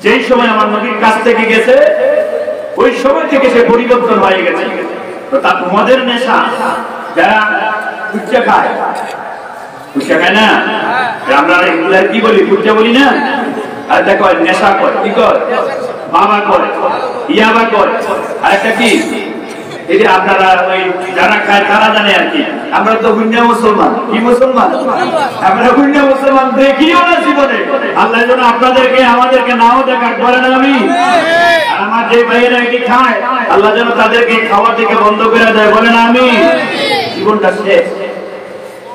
যেই সময় আমার নবীর কাছ থেকে গেছে ওই সময় থেকে সে পরিবর্তন হয়ে গেছে। তো তা তোমাদের নেশা, যারা কুচ্চা খায়, কুচ্চা খায় না, আমরা রেগুলার কি বলি, কুচ্চা বলি না, আর দেখো নেশা করে, কি করে, বাবা করে, ইয়াবা করে, আর একটা কি, এই যে আপনারা ওই যারা খায় তারা জানে আর কি। আমরা তো হুন্ডা মুসলমান, কি মুসলমান, আমরা হুন্ডা মুসলমান দেখিও না জীবনে। আল্লাহ যেন আপনাদেরকে আমাদেরকে নাও দেখা করে না। আমি আর আমার যে ভাইয়েরা কি খায়, আল্লাহ যেন তাদেরকে খাওয়া থেকে বন্ধ করে দেয়, বলে না আমি। জীবনটা শেষ,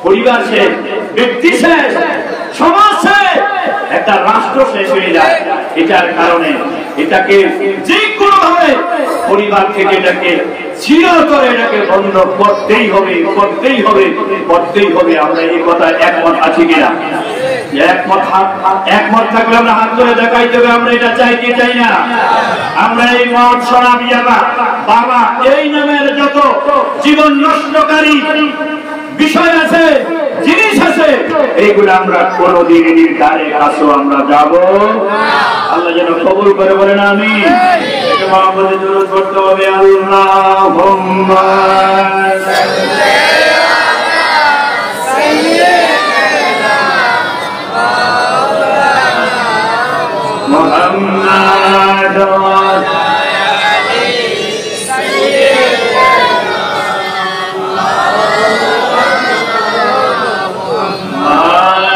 পরিবার শেষ, ব্যক্তি শেষ, সমাজ শেষ, একটা রাষ্ট্র শেষ হয়ে যায়। এটার কারণে এটাকে যে কোনো ভাবে পরিবার থেকে এটাকে চিরতরে এটাকে বন্ধ করতেই হবে, করতেই হবে, করতেই হবে। আমরা এই কথা একমত আছি কিনা? একমত থাকলে আমরা হাত ধরে দেখাইতে হবে আমরা এটা চাই কি চাই না। আমরা এই মদ, শরাব, ইয়াবা, বাবা, এই নামের যত জীবন নষ্টকারী বিষয় আছে, জিনিস আছে, এইগুলো আমরা কোনদিন ধারে কাছেও আমরা যাব। আল্লাহ যেন কবুল করে, বলেন আমিন। এটা মহব্বতে দুরূদ পড়তে হবে, আল্লাহুম্মা সাল্লি আলা সাইয়্যিদিনা মুহাম্মাদ ওয়া আলি সাইয়্যিদিনা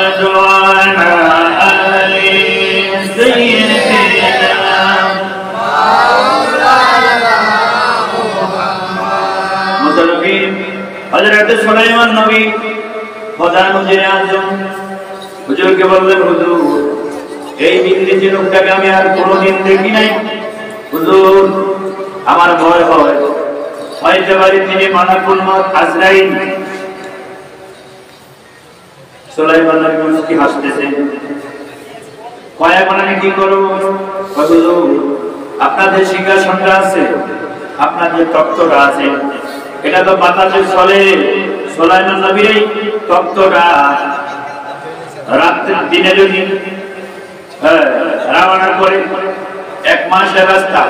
মুহাম্মাদ ওয়া আলি সাইয়্যিদিনা হযরত সুলাইমান নবী খোদা নজরে আজম হুজুরকে বললেন, হুজুর এই বিন্দিজি লোকটাকে আমি আর কোনোদিন দেখি নাই, হুজুর আমার ভয় হয়, হয়তো পারে তিনি মালাকুল মউত আজরাইল। সুলাইমান নবী মুস্কি হাসতেছেন, কয় এখন আমি কি করব? হুজুর আপনাদের সিংহাসনটা আছে, আপনাদের তখ্তটা আছে, এটা তো বাতাসে চলে। সুলাইমান নবীর এই তখ্তটা রাত্রে দিনে যদি রওনা করে 1 মাসের রাস্তা,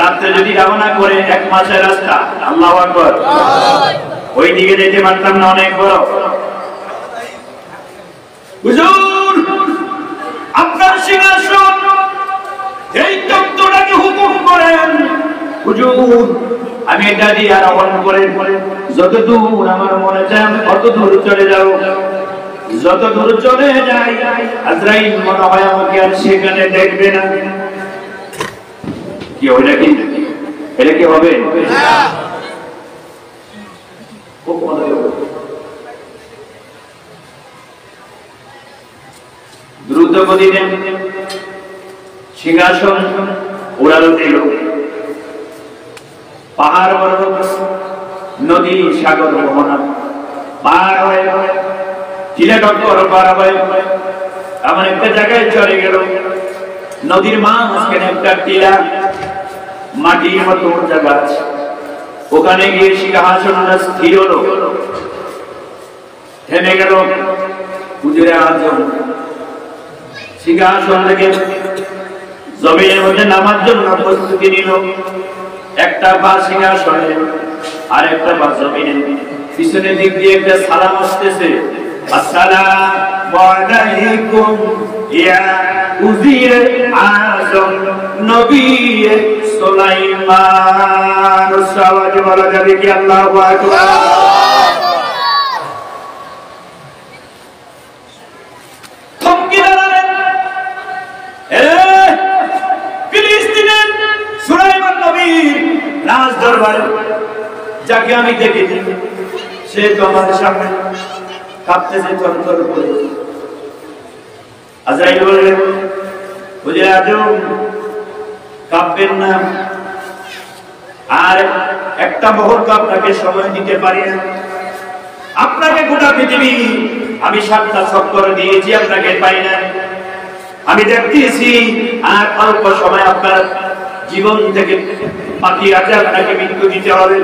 রাত্রে যদি রওনা করে 1 মাসের রাস্তা, আল্লাহু আকবার, ওই দিকে যেতে পারতাম না, অনেক বড়। হুজুর আপনার সিংহাসন, এই তখ্তটাকে হুকুম করেন, হুজুর আমি এটা দিয়ে আরোহণ করে যত দূর আমার মনে চায় আমি কত দূর চলে যাব। যত দূর চলে যাই আজরাইল মনে হয় আমাকে আর সেখানে দেখবে না। কি ওইটা কি, এটা কি হবে? দ্রুত গতিতে সিংহাসন উড়ালো দিল। পাহাড় পর্বত, নদী, সাগর, মোহনা পার হয়ে টিলাটক্কর পার হয়ে এমন একটা জায়গায় চলে গেল, নদীর মাঝখানে একটা টিলা, মাটির মতো জায়গা আছে। ওখানে গিয়ে সিংহাসনটা স্থির হলো, থেমে গেল। হুজুরে আজম সিংহাসন থেকে জমিনের মধ্যে নামার জন্য প্রস্তুতি নিল। একটা পা সিংহাসনে আর একটা পা জমিনে, পিছনের দিক দিয়ে একটা সালাম আসতেছে, আসসালামু আলাইকুম ইয়া উজির আজম নবী সুলাইমান। আওয়াজে বলা যাবে কি আল্লাহু আকবার? থমকে দাঁড়ালেন। ফিলিস্তিনের সুলাইমান নবীর রাজ দরবারে যাকে আমি দেখেছি, সে তো আমাদের সামনে কাঁপতেছে থরথর করে। আজরাইল বললেন, হুজুর আজম কাঁপবেন না, আর একটা মুহূর্ত আপনাকে সময় দিতে পারি না। আপনাকে গোটা পৃথিবী আমি 7টা চক্কর দিয়েছি, আপনাকে পাই না। আমি দেখতেছি আর অল্প সময় আপনার জীবন থেকে বাকি আছে, আপনাকে মৃত্যু দিতে হবে।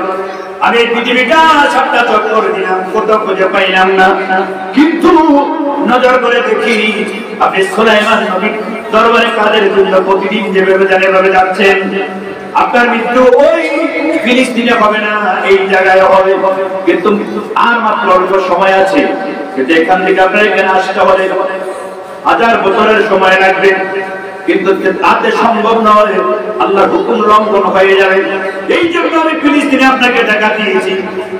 আমি এই পৃথিবীটা সবটা চক্কর দিলাম, কোথাও খুঁজে পাইলাম না, কিন্তু নজর করে দেখি আপনি সুলাইমান নবীর দরবারে কাজের জন্য প্রতিদিন যেভাবে যেভাবে যাচ্ছেন, আপনার মৃত্যু ওই ফিলিস্তিনে হবে না, এই জায়গায় হবে। কিন্তু আর মাত্র অল্প সময় আছে, কিন্তু এখান থেকে আপনার এখানে আসতে হলে 1000 বছরের সময় লাগবে, কিন্তু তাতে সম্ভব নয়, আল্লাহর হুকুম লঙ্ঘন হয়ে যাবে। এই জন্য আমি ফিলিস্তিনে আপনাকে দেখা দিয়েছি।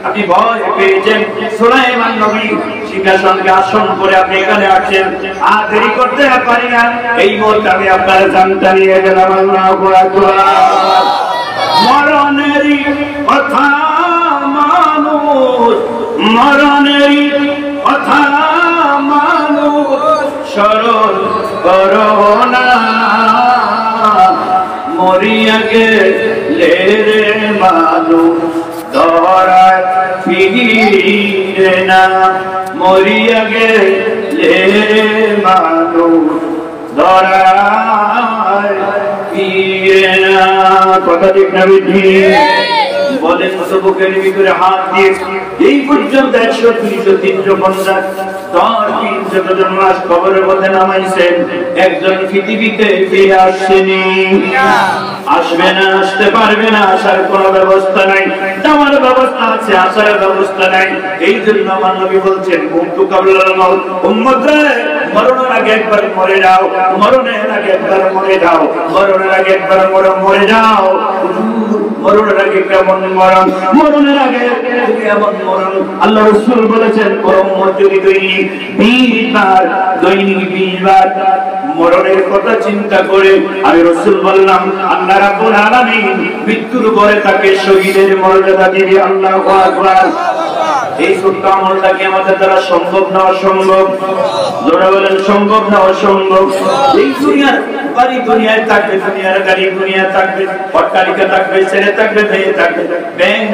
আপনি ভয় পেয়েছেন, সুলাইমান নবী সিংহাসনকে আসন করে আপনি এখানে আসছেন, আর দেরি করতে পারি না। এই মুহূর্তে আমি আপনার জানটা নিয়ে গেলাম। আল্লাহু আকবার। মরণেরই কথা মানুষ, মরণেরই কথা মানুষ স্মরণ করো না, মরিয়া গেলে রে মানুষ ধরায় ফিরে না, মরিয়া গেলে রে মানুষ ধরায় ফিরে না। কথা ঠিক না বিধি বলেন? বুকের ভিতরে হাত দিয়ে এই পর্যন্ত 100-350 মাস কবরের মধ্যে নামাইছেন, একজন পৃথিবীতে ফিরে আসেনি, আসবে না, আসতে পারবে না, আসার কোন ব্যবস্থা নাই। যাওয়ার ব্যবস্থা আছে, আসার ব্যবস্থা নাই। এই জন্য আমার নবী বলছেন, মুতু কাবলাল মাউত, উম্মত রে মরণের আগে একবার মরে যাও, মরণের আগে একবার মরে যাও, মরণের আগে একবার মরে যাও। মরণের আগে কেমন মরণ, মরণের আগে কেমন মরণ। আল্লাহ রাসূল বলেছেন, উম্মত যদি দৈনিক 20 বার মরণের কথা চিন্তা করে, আমি রাসূল বললাম, আল্লাহ রাব্বুল আলামিন মৃত্যুর পরে তাকে শহীদের মর্যাদা দিবে। আল্লাহু আকবার। এই ছোট্ট আমলটাকে আমাদের দ্বারা সম্ভব না অসম্ভব? যারা বলেন সম্ভব না অসম্ভব। এই দুনিয়ার বাড়ি দুনিয়ায় থাকবে, দুনিয়ার গাড়ি দুনিয়ায় থাকবে, অট্টালিকা থাকবে, ছেলে থাকবে, মেয়ে থাকবে, ব্যাংক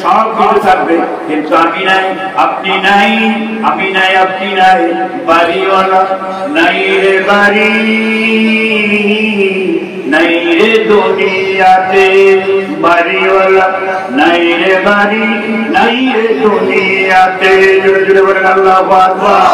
সব কিছু থাকবে, কিন্তু আমি নাই, আপনি নাই, আমি নাই, আপনি নাই, বাড়িওয়ালা নাই রে বাড়ি, নাই রে দুনিয়াতে বাড়িওয়ালা, নাই রে বাড়ি, নাই রে দুনিয়াতে। জোরে জোরে বলেন আল্লাহু আকবার।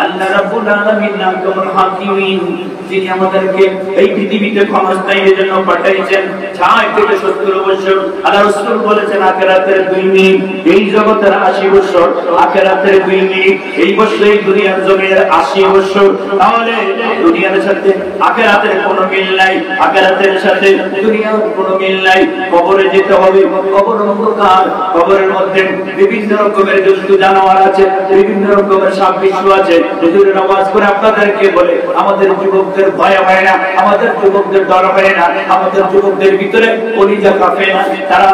আল্লাহ রাব্বুল আলামিন নামুল হাকিমিন, যিনি আমাদেরকে এই পৃথিবীতে ক্ষমতার জন্য পাঠাইছেন ৬০ থেকে ৭০ বছর। আল্লাহ রাসূল বলেছেন, আখিরাতের 2 মিনিট, এই জগতের ৮০ বছর, আখিরাতের 2 মিনিট, এই বছর এই দুনিয়ার জমির ৮০ বছর। তাহলে দুনিয়ার সাথে আখিরাতের কোনো মিল নাই, আখিরাতের সাথে দুনিয়ার কোনো মিল নাই। কবরে যেতে হবে, কবর অন্ধকার, কবরের মধ্যে বিভিন্ন রকমের জন্তু জানোয়ার আছে, বিভিন্ন রকমের সাপ বিচ্ছু আছে। হুজুরের আওয়াজ করে আপনাদেরকে বলে, আমাদের যুবকদের ভয় হয় না, আমাদের যুবকদের ডর হয় না, আমাদের যুবকদের ভিতরে কলিজা কাঁপে না, তারা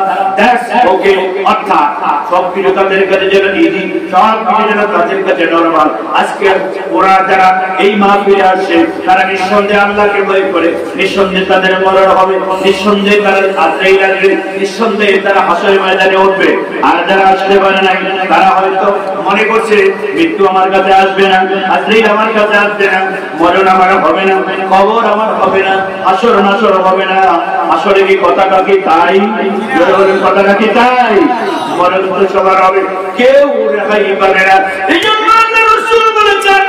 ওকে অর্থাৎ সব কিছু তাদের কাছে যেন ইজি, সব কিছু যেন তাদের কাছে নরমাল। আজকে ওরা যারা এই মাহফিলে আসে, তারা নিঃসন্দেহে আল্লাহকে ভয় করে, নিঃসন্দেহে তাদের মরণ হবে, নিঃসন্দেহে তারা আজরাইল আসবে, নিঃসন্দেহে তারা হাসরের ময়দানে উঠবে। আর যারা আসতে পারে নাই, তারা হয়তো মনে করছে মৃত্যু আমার কাছে আসবে না, আজরাইল আমার কাছে আসবে না, মরণ আমার হবে না, কবর আমার হবে না, হাসর নাসর হবে না। আসলে কি কথাটা কি তাই? কথাটা কি তাই? মরণ করে সবার হবে, কেউ রেহাই পাবে না। এই জন্য আল্লাহ রাসূল বলেছেন,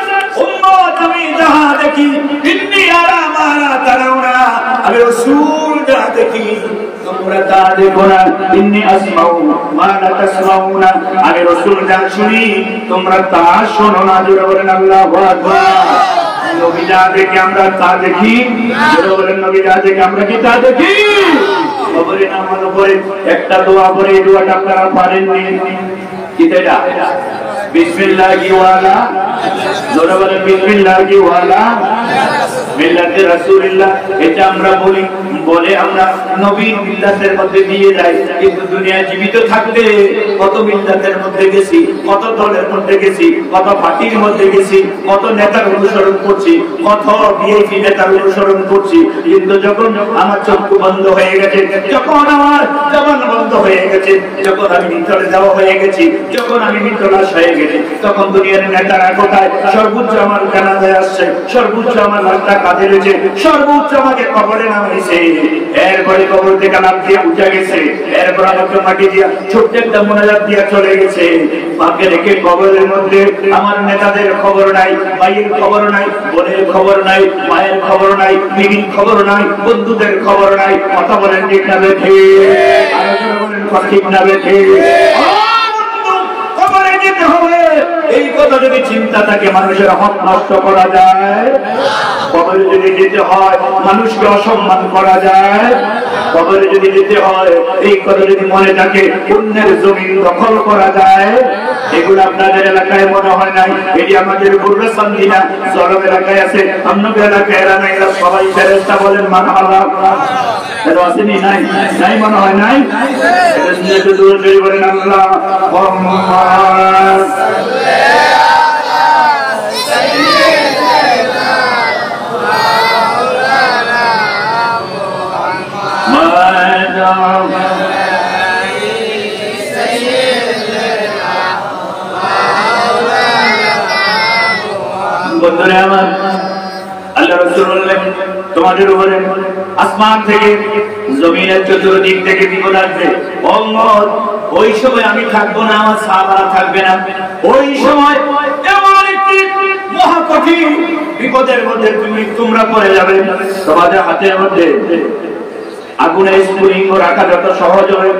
উম্মত আমি যাহা দেখি, ইন্নী আরা মা লা তারাউনা, আমি রাসূল যা দেখি তোমরা তা দেখো না। ইন্নী আসমাউ মা লা তাসমাউনা, আমি রাসূল যা শুনি তোমরা তা শোনো না। জোরে বলেন আল্লাহু আকবার। নবী যা দেখে আমরা তা দেখি, জোরে বলেন নবী যা দেখে আমরা কি তা দেখি? কবরে নামানোর পরে একটা দোয়া পড়ে, এই দোয়াটা আপনারা পারেননি কি? এটা বিসমিল্লাহি ওয়ালা, জোরে বলেন বিসমিল্লাহি ওয়ালা মিল্লাতে রাসূলুল্লাহ। এটা আমরা বলি, বলে আমরা নবীর মিল্লাতের মধ্যে দিয়ে যাই, কিন্তু দুনিয়া জীবিত থাকতে কত মিল্লাতের মধ্যে গেছি, কত দলের মধ্যে গেছি, কত পার্টির মধ্যে গেছি, কত নেতার অনুসরণ করছি, কত বিএপি নেতার অনুসরণ করছি, কিন্তু যখন আমার চক্ষু বন্ধ হয়ে গেছে, যখন আমার জবান বন্ধ হয়ে গেছে, যখন আমি ভিতরে যাওয়া হয়ে গেছি, যখন আমি মৃত্যুলাশ হয়ে গেছি, তখন দুনিয়ার নেতারা কোথায়? সর্বোচ্চ আমার জানাজায় আসছে, সর্বোচ্চ আমার লাখ টাকা কাঁধে রয়েছে, সর্বোচ্চ আমাকে কবরে নামাইছে, এরপরে কবর থেকে লাফ দিয়ে উঠে গেছে, এরপর আমাকে মাটি দিয়া ছোট্ট একটা মোনাজাত দিয়া চলে গেছে। মাকে রেখে কবরের মধ্যে আমার নেতাদের খবর নাই, ভাইয়ের খবর নাই, বোনের খবর নাই, মায়ের খবর নাই, বিবির খবর নাই, বন্ধুদের খবর নাই। কথা বলেন ঠিক না বেঠে? আলোচনা বলেন ঠিক না বেঠে? কবরে যেতে হবে, এই কথা যদি চিন্তা থাকে মানুষের হক নষ্ট করা যায়, কবরে যদি যেতে হয় মানুষকে অসম্মান করা যায়, কবরে যদি যেতে হয় এই কথা যদি মনে থাকে অন্যের জমি দখল করা যায়, এগুলো আপনাদের এলাকায় মনে হয় নাই। এটি আমাদের পূর্বসন্ধি না, জলম এলাকায় আছে, অন্য এলাকায় এরা নাই। এরা সবাই ফেরেশতা বলেন মারহাবা, এরা আসেনি? নাই নাই মনে হয় নাই। এটা শুনে তো দূর তৈরি করেন আল্লাহ বন্ধুরা আমার, আল্লাহ রাসূল বললেন তোমাদের উপরে আসমান থেকে জমিনের চতুর্দিক থেকে বিপদ আসবে। উম্মত, ওই সময় আমি থাকবো না, আমার সাহাবারা থাকবে না। ওই সময় এমন একটি মহা কঠিন বিপদের মধ্যে তোমরা পড়ে যাবে, তোমাদের হাতের মধ্যে আগুনের স্ফুলিঙ্গ রাখা যত সহজ হবে,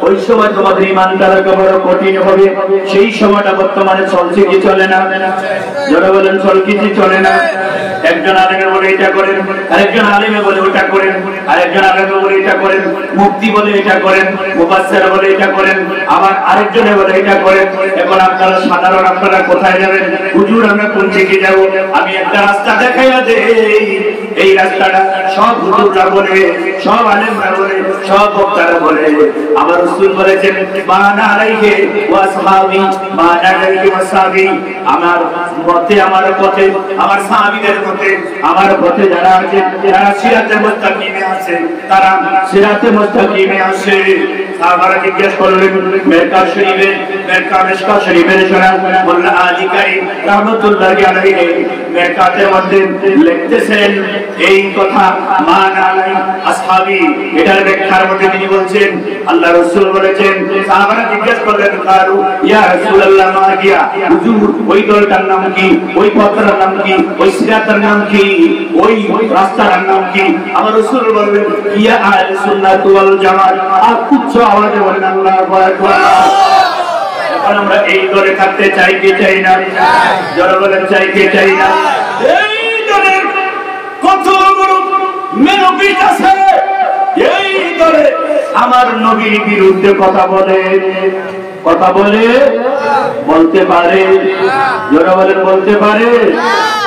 ওই সময় তোমাদের ঈমানটা রাখা বড় কঠিন হবে। সেই সময়টা বর্তমানে চলছে কি চলে না? যারা বলেন চল কিছু চলে না। একজন আলেমে বলে এটা করেন, আরেকজন আলেমে বলে ওটা করেন, আরেকজন আলেমে বলে এটা করেন, মুফতি বলে এটা করেন, মুফাসসির বলে এটা করেন, আবার আরেকজনে বলে এটা করেন। এখন আপনারা সাধারণ আপনারা কোথায় যাবেন? হুজুর আমরা কোন দিকে যাব? আমি একটা রাস্তা দেখাইয়া দেই, এই রাস্তাটা সব হুজুররা বলে, সব আলেমরা বলে, সব বক্তারা বলে। আমার রাসূল বলেছেন মানা আলাইহি ওয়া আসহাবি মানা আলাইহি ওয়া সাহাবি, আমার পথে, আমার পথে, আমার সাহাবীদের পথে, আমার পথে যারা আছে, যারা সিরাতে মুস্তাকিমে আছে, তারা সিরাতে মুস্তাকিমে আছে। সাহাবারা জিজ্ঞেস করলেন মেরকাত শরীফে, মেরকাত শরীফের শোনা মোল্লা আলী কারী রাহমাতুল্লাহি আলাইহি মেরকাতের মধ্যে লিখতেছেন এই কথা মানা আলাই আসহাবি। এটার ব্যাখ্যার মধ্যে তিনি বলছেন আল্লাহ রাসূল বলেছেন, সাহাবারা জিজ্ঞেস করলেন কারু ইয়া রাসূলুল্লাহ মা গিয়া, হুজুর ওই দলটার নাম কি, ওই পথটার নাম কি, ওই সিরাতের নাম কি, ওই রাস্তার নাম কি? আমার রাসূল বললেন ইয়া আহলে সুন্নাত ওয়াল জামাত। আর উচ্চ আওয়াজে বলেন আল্লাহু আকবার। এখন আমরা এই দলে থাকতে চাই কি চাই না? যারা বলেন চাই কি চাই না? এই দলের কত বড় মেনবিট আছে, এই দলে আমার নবীর বিরুদ্ধে কথা বলে, কথা বলে, বলতে পারে, যারা বলেন বলতে পারে।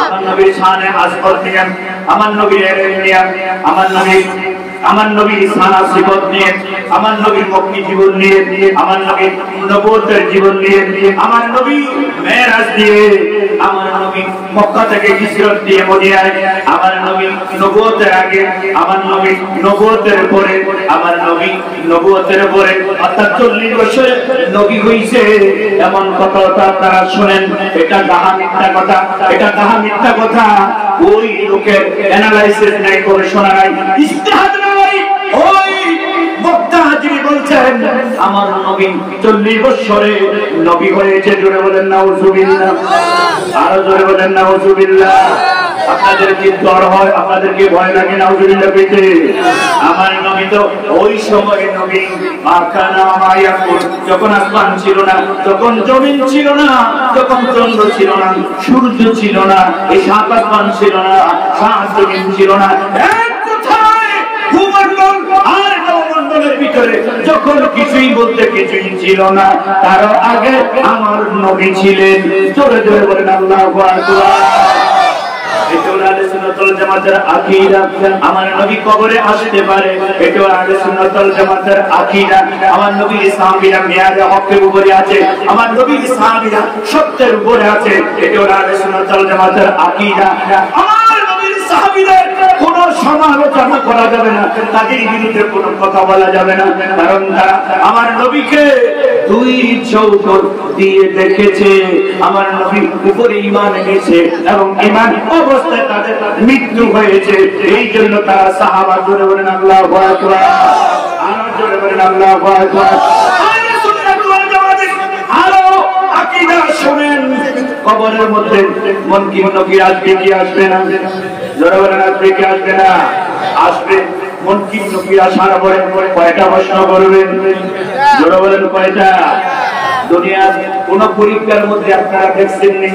আমার নবীর শানে আসফর নিয়ে, আমার নবীর এলেম নিয়ে, আমার নবীর সানা সিফত নিয়ে, আমার নবীর মক্কি জীবন নিয়ে, আমার নবীর নবুয়তের জীবন নিয়ে, আমার নবী মেরাজ দিয়ে, আমার নবী মক্কা থেকে হিজরত দিয়ে মদিনায়, আমার নবী নবুয়তের আগে, আমার নবী নবুয়তের পরে, আমার নবী নবুয়তের পরে, অর্থাৎ 40 বছরে নবী হইছে, এমন কথা আপনারা শুনেন। এটা ডাহা মিথ্যা কথা, এটা ডাহা মিথ্যা কথা। ওই লোকের অ্যানালাইসিস নাই, গবেষণা নাই, ইজতিহাদ নাই। ওই বক্তা যিনি বলছেন আমার নবী 40 বছরে নবী হয়েছে, জোরে বলেন নাউজুবিল্লাহ, আরো জোরে বলেন নাউজুবিল্লাহ। আপনাদের কি ডর হয়, আপনাদের কি ভয় লাগে নাউজুবিল্লাহ পেতে? আমার নবী তো ওই সময় নবী মাখানা মায়াকুল, যখন আসমান ছিল না, যখন জমিন ছিল না, যখন চন্দ্র ছিল না, সূর্য ছিল না, এই সাত আসমান ছিল না, সাত জমিন ছিল না, এক কথায় ভূমণ্ডল আর নবমণ্ডলের ভিতরে যখন কিছুই বলতে কিছুই ছিল না, তার আগে আমার নবী ছিলেন। জোরে জোরে বলেন আল্লাহু আকবার। আমার নবী কবরে আসতে পারে, এটা আহলে সুন্নাত ওয়াল জামাতের আকীদা। আমার নবীর সাহাবীরা মিয়াজে হকের উপরে আছে, আমার নবীর সাহাবীরা সত্যের উপরে আছে, এটা আহলে সুন্নাত ওয়াল জামাতের আকীদা। আমার নবীর সাহাবীদের কোনো সমালোচনা করা যাবে না, তাদের বিরুদ্ধে কোনো কথা বলা যাবে না, কারণ তারা আমার নবীকে দুই চোখ দিয়ে দেখেছে, আমার নবীর উপরে ঈমান এনেছে এবং ঈমান অবস্থায় তাদের মৃত্যু হয়েছে। এই জন্য তারা সাহাবা। জোরে বলেন আল্লাহু আকবার, আরো জোরে বলেন আল্লাহু আকবার। আরো আকীদা শুনেন, কবরের মধ্যে মুনকির নকির আসবে কি আসবে না? জোরে বলেন আসবে কি আসবে না? আসবে। মুনকির নকির আসার পরে কয়টা প্রশ্ন করবেন? জোরে বলেন কয়টা? দুনিয়ার কোন পরীক্ষার মধ্যে আপনারা দেখছেন নি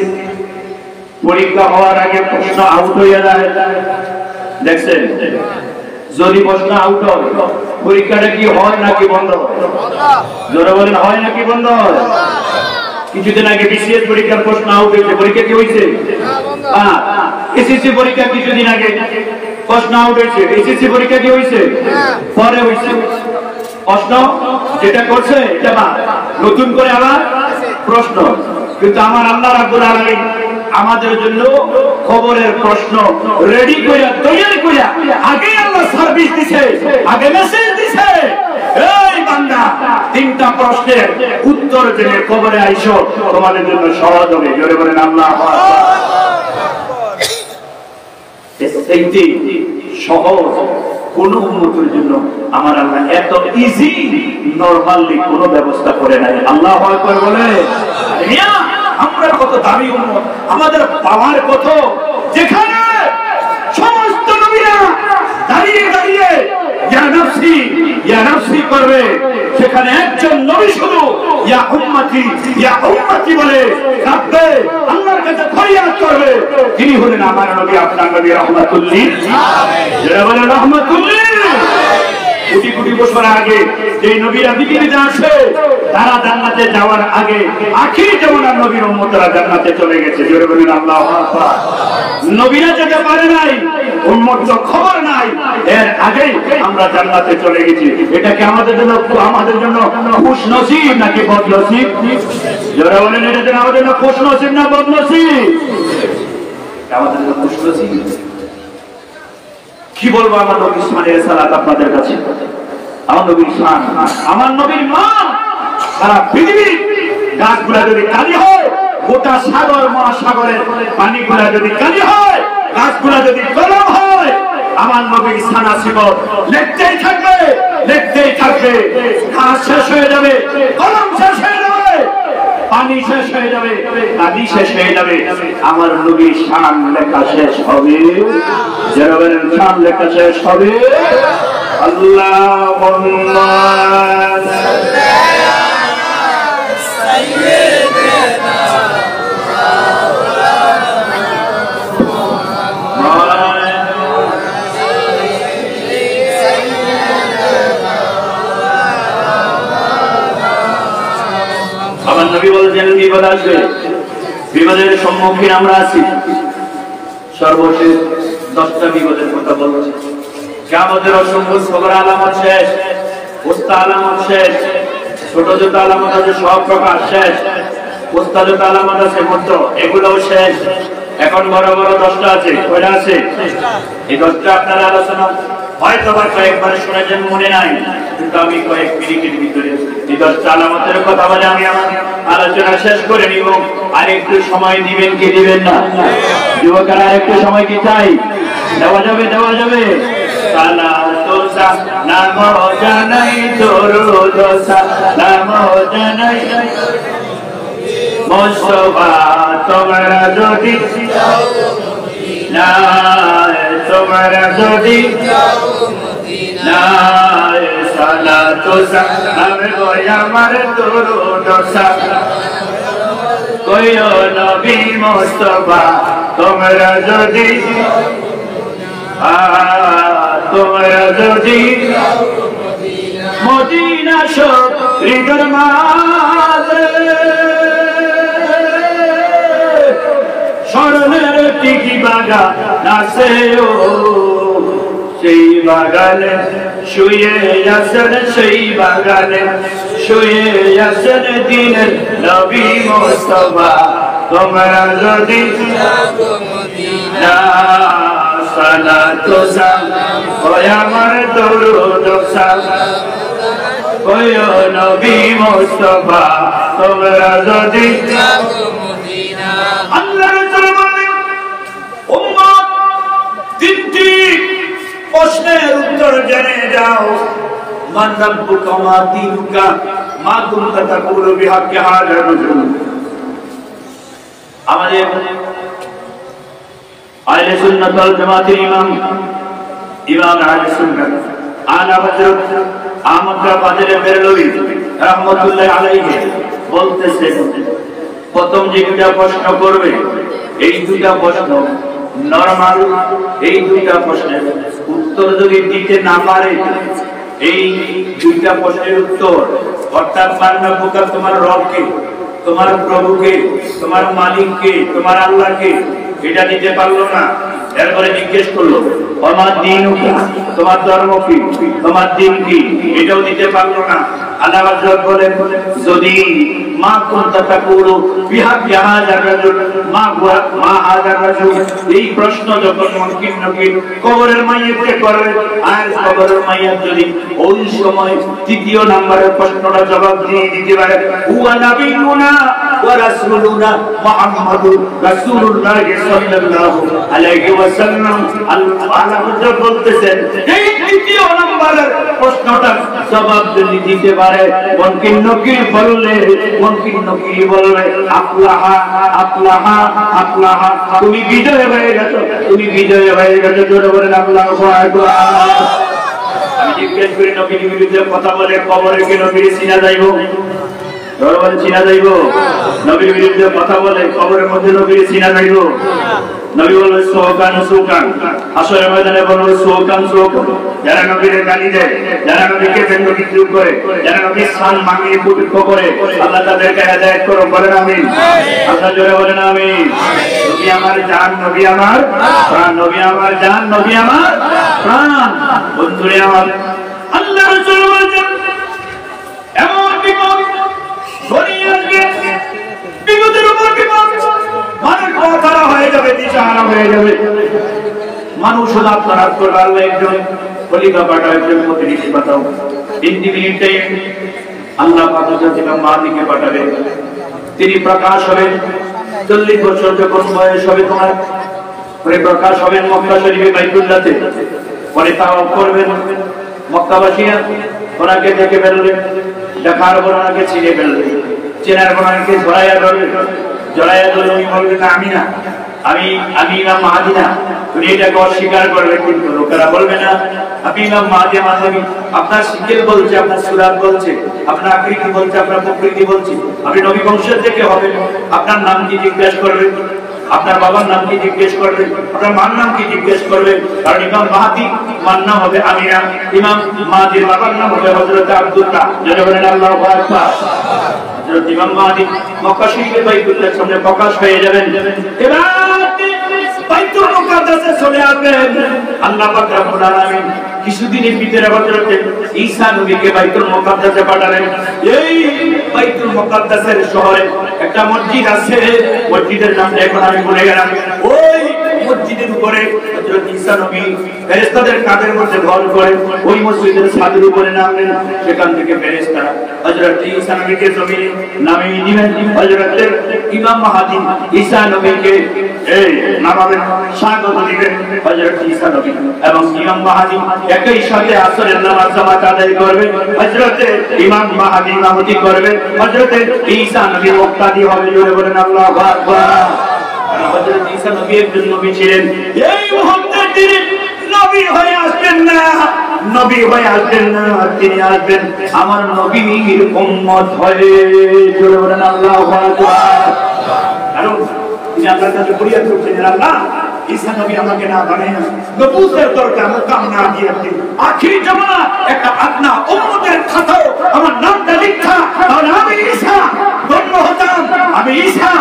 পরীক্ষা হওয়ার আগে প্রশ্ন আউট হয়ে যায়? দেখছেন? যদি প্রশ্ন আউট হয় পরীক্ষাটা কি হয় নাকি বন্ধ হয়? জোরে বলেন হয় নাকি বন্ধ হয়? কিছুদিন আগে বিসিএস পরীক্ষার প্রশ্ন আউট হয়েছে, পরীক্ষা কি হয়েছে? হ্যাঁ। এসএসসি পরীক্ষা কিছুদিন আগে প্রশ্ন আউট হয়েছে, এসএসসি পরীক্ষা কি হয়েছে? পরে হয়েছে। প্রশ্ন যেটা করছে এটা নতুন করে আবার প্রশ্ন। কিন্তু আমার আল্লাহ রাব্বুল আলামিন আমাদের জন্য খবরের প্রশ্ন রেডি কইরা তৈরি কইরা আগে আল্লাহ সার্ভিস দিছে, আগে মেসেজ দিছে। এই বান্দা, তিনটা প্রশ্নের উত্তর জেনে কবরে আইসো, তোমাদের জন্য সহজ হবে। জোরে বলেন আল্লাহু আকবার। এইটি সহজ কোন উম্মতের জন্য আমার আল্লাহ এত ইজি নরমালি কোন ব্যবস্থা করে নাই। আল্লাহু আকবার বলে। আমরা কত দামি উম্মত, আমাদের পাওয়ার কত, যেখানে সমস্ত নবীরা দাঁড়িয়ে দাঁড়িয়ে ইয়া নাফসি ইয়া নাফসি করবে, সেখানে একজন নবী শুধু ইয়া উম্মতি বলে কাঁদবে, আল্লাহর কাছে ফরিয়াদ করবে। তিনি হলেন আমার নবী, আপনার নবী রাহমাতুল লিল আলামিন। যারা বলে রাহমাতুল লিল, কোটি কোটি বছর আগে যে নবীরা পৃথিবীতে আসে তারা জান্নাতে যাওয়ার আগে আখির জামানার নবীর উম্মতরা জান্নাতে চলে গেছে। জোরে বলেন আল্লাহু আকবার। নবীরা যেতে পারে নাই, উম্মতদের খবর নাই, এর আগেই আমরা জান্নাতে চলে গেছি। এটা কি আমাদের জন্য খুশ নসিব নাকি বদ নসিব? জোরে বলেন এটা যেন আমাদের জন্য খুশ নসিব না বদ নসিব? আমাদের জন্য খুশ নসিব। কি বলবো আমার নবী ইসমাইলের সালাত আপনাদের কাছে? আমার নবীর শান, আমার নবীর মান সারা পৃথিবী। গাছগুলা যদি কালি হয়, গোটা সাগর মহাসাগরের পানিগুলা যদি কালি হয়, গাছগুলা যদি কলম হয়, আমার নবীর শান সিফত লিখতেই থাকবে, লিখতেই থাকবে। গাছ শেষ হয়ে যাবে, কলম শেষ হয়ে যাবে, পানি শেষ হয়ে যাবে, নদী শেষ হয়ে যাবে, আমার নবীর শান লেখা শেষ হবে। যারা বলেন শান লেখা শেষ হবে। আল্লাহুম্মা সাল্লি আলা সাইয়্যিদিনা আমার নবী বলেছেন বিপদ আসবে, বিপদের সম্মুখীন আমরা আছি। সর্বশেষ 10টা বিপদের কথা বলছে। কিয়ামতের অসংখ্য খবর আলামত শেষ, উস্তা আলামত শেষ, ছোট ছোট আলামত আছে সব প্রকাশ শেষ, উস্তা ছোট আলামত আছে মধ্য, এগুলোও শেষ। এখন বড় বড় 10টা আছে। কয়টা আছে? এই 10টা আপনারা আলোচনা হয়তো বা কয়েকবার শুনেছেন, মনে নাই, কিন্তু আমি কয়েক মিনিটের ভিতরে এই 10টা আলামতের কথা বলে আমি আমার আলোচনা শেষ করে নিব। আর একটু সময় দিবেন কি দিবেন না? যুবকেরা আর একটু সময় কি চাই? দেওয়া যাবে, দেওয়া যাবে। সালাতু সালাম জানাই দরুদ সালাম জানাই মুস্তাফা, তোমরা যদি না, তোমরা যদি না, সালাতু সালাম গো আমার দরুদ সালাম কইও নবী মুস্তাফা, তোমরা যদি তোমরা যদি মদিনা শরীফের মাঝে স্মরণের টিকি বাগান আছে, ও সেই বাগানে শুয়ে আছেন, সেই বাগানে শুয়ে আছেন দিনের নবী মুস্তাফা, তোমরা যদি সালাতু সালাম ওই আমার দরুদ সালাম ওই নবী মুস্তাফা তোমরা যদি মদিনা আল্লাহ রাসূল বলেন উম্মত তিনটি প্রশ্নের উত্তর জেনে যাও মান রাব্বুকা মা দীনুকা মা কুনতা তাকুলু বিহাক্কি হাযা রাজুল আমাদের আহলে সুন্নাত ওয়াল জামাতের ইমাম আহলে সুন্নাত আলা হযরত আহমদ বাদল বেরলভী রাহমাতুল্লাহ আলাইহি বলতেছেন প্রথম যে দুটো প্রশ্ন করবে এই দুটো প্রশ্ন নরমাল এই দুটো প্রশ্নের উত্তর যদি দিতে না পারে এই দুইটা প্রশ্নের উত্তর অর্থাৎ মানবুকা তোমার রবকে তোমার প্রভুকে তোমার মালিককে তোমার আল্লাহকে এটা দিতে পারলো না এরপরে জিজ্ঞেস করলো আমার দ্বীনুকা তোমার ধর্ম কি তোমার দ্বীন কি এটাও দিতে পারলো না আল্লাহ হযরত বলেন যদি মা কুনতা তাকুলু বিহাক্কি হাযা রাজুল মা হাযা রাজুল এই প্রশ্ন যখন মুনকির নকির কবরের মাইয়াতকে করবে আর কবরের মাইয়াত যদি ওই সময় তৃতীয় নম্বরের প্রশ্নটা জবাব দিয়ে দিতে পারে হুয়া নাবিয়ুনা ওয়া রাসূলুনা মুহাম্মাদুর রাসূলুল্লাহ সাল্লাল্লাহু আলাইহি ওয়াসাল্লাম আল্লাহ হযরত বলতেছেন এই তৃতীয় নম্বরের প্রশ্নটা জবাব যদি দিতে পারে মুনকির নকির বললে মুনকির নকির বলবে আফলাহা আফলাহা আফলাহা তুমি বিজয় হয়ে গেছো তুমি বিজয় হয়ে গেছো জোরে বলেন আল্লাহু আকবার আমি জিজ্ঞেস করি নবীর বিরুদ্ধে কথা বলে কবরে কি নবীর চিনা যাইবো জোরে বলেন চিনা যাইবো নবীর বিরুদ্ধে কথা বলে কবরের মধ্যে নবীর চিনা যাইবো নবী বলে সোকান সোকান হাসরের ময়দানে বলবে সোকান সোকান যারা নবীর গালি দেয় যারা নবীকে ব্যঙ্গ বিদ্রুপ করে যারা নবীর শান ভাঙিয়ে কুটুক্ত করে আল্লাহ তাদেরকে হেদায়েত করো বলেন আমিন আল্লাহ জোরে বলেন আমিন নবী আমার জান নবী আমার প্রাণ নবী আমার জান নবী আমার প্রাণ বন্ধুরে আমার আল্লাহ রাসূল বলেন এমন বিপদ দুনিয়াকে বিপদের উপর বিপদ মানুষ খারাপ হয়ে যাবে দিশাহারা হয়ে যাবে মানুষ আপনারা করবে আল্লাহ একজন খলিফা পাঠাও একজন প্রতিনিধি পাঠাও 3 মিনিটে আল্লাহ পাক যখন মালিককে পাঠাবে তিনি প্রকাশ হবেন 40 বছর যখন বয়স হবে তোমার পরে প্রকাশ হবেন মক্কা শরীফে বাইতুল্লাহতে পরে তাওয়াফ করবেন মক্কাবাসীরা ওনাকে দেখে ফেলবেন দেখার পর ওনাকে চিনে ফেলবেন চেনার পর ওনাকে জড়াইয়া ধরবেন জড়াইয়া ধরে উনি বলবেন আমি না আমি ইমাম মাহদী না তুমি এটাকে অস্বীকার করবে কিন্তু লোকেরা বলবে না আপনি ইমাম মাহদী মাহদী আপনার শিকেল বলছে আপনার সুরাত বলছে আপনার আকৃতি বলছে আপনার প্রকৃতি বলছে আপনি নবী বংশের থেকে হবেন আপনার নাম কি জিজ্ঞেস করবেন আপনার বাবার নাম কি জিজ্ঞেস করবেন আপনার মার নাম কি জিজ্ঞেস করবেন কারণ ইমাম মাহদী মার নাম হবে আমিনা ইমাম মাহদীর বাবার নাম হবে হযরত আব্দুল্লাহ যারা বলেন আল্লাহু আকবার হযরত ইমাম মাহদী মক্কা শরীফে বাইতুল্লাহর সামনে প্রকাশ হয়ে যাবেন এবার বাইতুল মুকাদ্দাসে চলে আসবেন আল্লাহ পাক রব্বুল আলামিন কিছুদিনের ভিতরে হযরত ঈসা নবীকে বাইতুল মুকাদ্দাসে পাঠালেন এই বাইতুল মুকাদ্দাসের শহরে একটা মসজিদ আছে মসজিদের নামটা এখন আমি ভুলে গেলাম ওই মসজিদের উপরে হযরত ঈসা নবী ফেরেশতাদের কাঁধের মধ্যে ভর করে ওই মসজিদের ছাদের উপরে নামলেন সেখান থেকে ফেরেশতারা হযরত ঈসা নবীকে জমিনে নামিয়ে দিলেন হযরত ইমাম মাহদী ঈসা নবীকে এই নামাবেন স্বাগত দিবেন হযরত ঈসা নবী এবং ইমাম মাহদী একই সাথে আসরের নামাজ জামাত আদায় করবে হযরত ইমাম মাহদী ইমামতি করবে হযরত ঈসা নবী মুক্তাদি হবে জোরে বলেন আল্লাহু আকবার হযরত ঈসা নবী একজন নবী ছিলেন এই মুহূর্তে তিনি নবী হয়ে আসবেন না নবী হয়ে আসবেন না তিনি আসবেন আমার নবীর উম্মত হয়ে জোরে বলেন আল্লাহু আকবার কারণ তিনি আল্লাহর কাছে ফরিয়াদ করছেন আল্লাহ ঈসা নবী আমাকে না বানায় নবুয়তের দরকার মুকাম না দিয়ে আখিরি জামানা একটা আপনা উম্মতের খাতাও আমার নামটা লেখা তাহলে আমি ঈসা ধন্য হতাম আমি ঈসা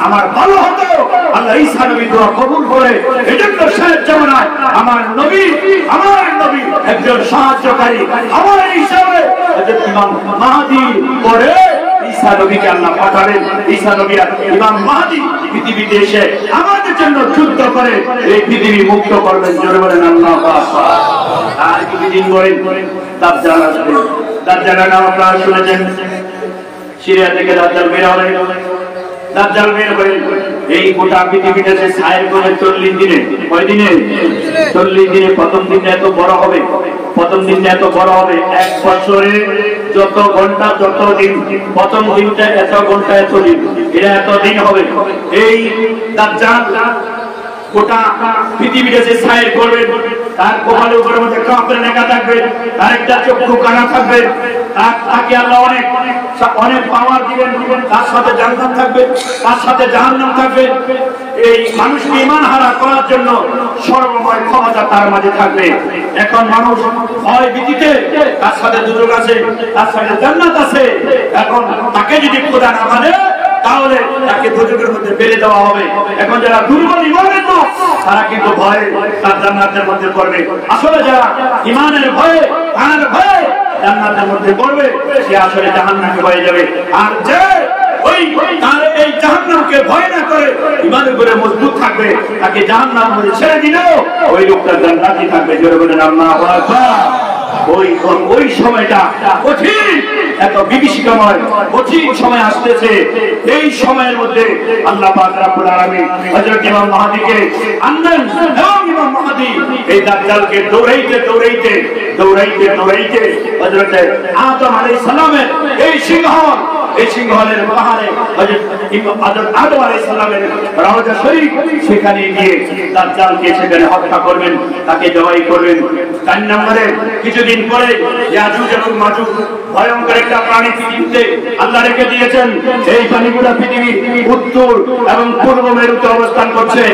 আমার ভালো হতো আল্লাহ ঈসা নবী দোয়া কবুল করে এজন্য শেষ জামানায় আমার নবী একজন সাহায্যকারী আমার হিসাবে হযরত ইমাম মাহদী পরে ঈসা নবীকে আল্লাহ পাঠালেন। ঈসা নবী আর ইমাম মাহদী পৃথিবীতে এসে আমাদের জন্য যুদ্ধ করে এই পৃথিবী মুক্ত করবেন। জোরে বলেন আল্লাহু আকবার। আর কিছুদিন পরে দাজ্জাল আসবে। দাজ্জালের নাম আপনারা শুনেছেন, সিরিয়া থেকে দাজ্জাল বের হবে। দাজ্জাল বের হয়ে এই গোটা পৃথিবীতে যে ছায়ের করে 40 দিনে, কয় দিনে? 40 দিনে। প্রথম দিনটা এত বড় হবে, প্রথম দিনটা এত বড় হবে, 1 বছরে যত ঘন্টা যত দিন, প্রথম দিনটা এত ঘন্টা এত দিন, এটা এত দিন হবে। এই দাজ্জাল গোটা পৃথিবীতে যে ছায়ের করবে, তার কপালের উপরে মধ্যে কাফের লেখা থাকবে, তার একটা চক্ষু কানা থাকবে, তাকে আল্লাহ অনেক অনেক পাওয়ার দিবেন, তার সাথে জান্নাত থাকবে, তার সাথে জাহান্নাম থাকবে। এই মানুষকে ঈমান হারা করার জন্য সর্বময় ক্ষমতা তার মাঝে থাকবে। এখন মানুষ ভয় ভীতিতে, তার সাথে দুর্যোগ আছে, তার সাথে জান্নাত আছে। এখন তাকে যদি খোদা না মানে তাহলে তাকে দুর্যোগের মধ্যে ফেলে দেওয়া হবে। এখন যারা দুর্বল ঈমানের লোক, তারা কিন্তু ভয়ে তার জান্নাতের মধ্যে পড়বে। আসলে যারা ঈমানের ভয়ে, তার ভয়ে জান্নাতের মধ্যে পড়বে, সে আসলে জাহান্নামে হয়ে যাবে। আর যে ওই তার এই জাহান্নামকে ভয় না করে ঈমানের উপরে মজবুত থাকবে, তাকে জাহান্নাম মধ্যে ছেড়ে দিলেও ওই লোকটা জান্নাতি থাকবে। জোরে বলেন আল্লাহু আকবার। ওই সময়টা কঠিন, এত বিভীষিকাময় কঠিন সময় আসতেছে। এই সময়ের মধ্যে আল্লাহ পাক রব্বুল আলামিন হযরত ইমাম মাহদীকে আনলেন, এবং ইমাম মাহদী এই দাজ্জালকে দৌড়াইতে দৌড়াইতে দৌড়াইতে দৌড়াইতে হযরত আদম আলাইহিস সালামের এই সিংহলের পাহাড়ে হযরত আদম আলাইহিস সালামের রওজা শরীফ, সেখানে গিয়ে দাজ্জালকে সেখানে হত্যা করবেন, তাকে জবাই করবেন। 4 নম্বরে কিছুদিন পরে ইয়াজুজ এবং মাজুজ ভয়ঙ্কর একটা প্রাণী পৃথিবীতে আল্লাহ রেখে দিয়েছেন। এই প্রাণীগুলো পৃথিবীর উত্তর এবং পূর্ব মেরুতে অবস্থান করছে।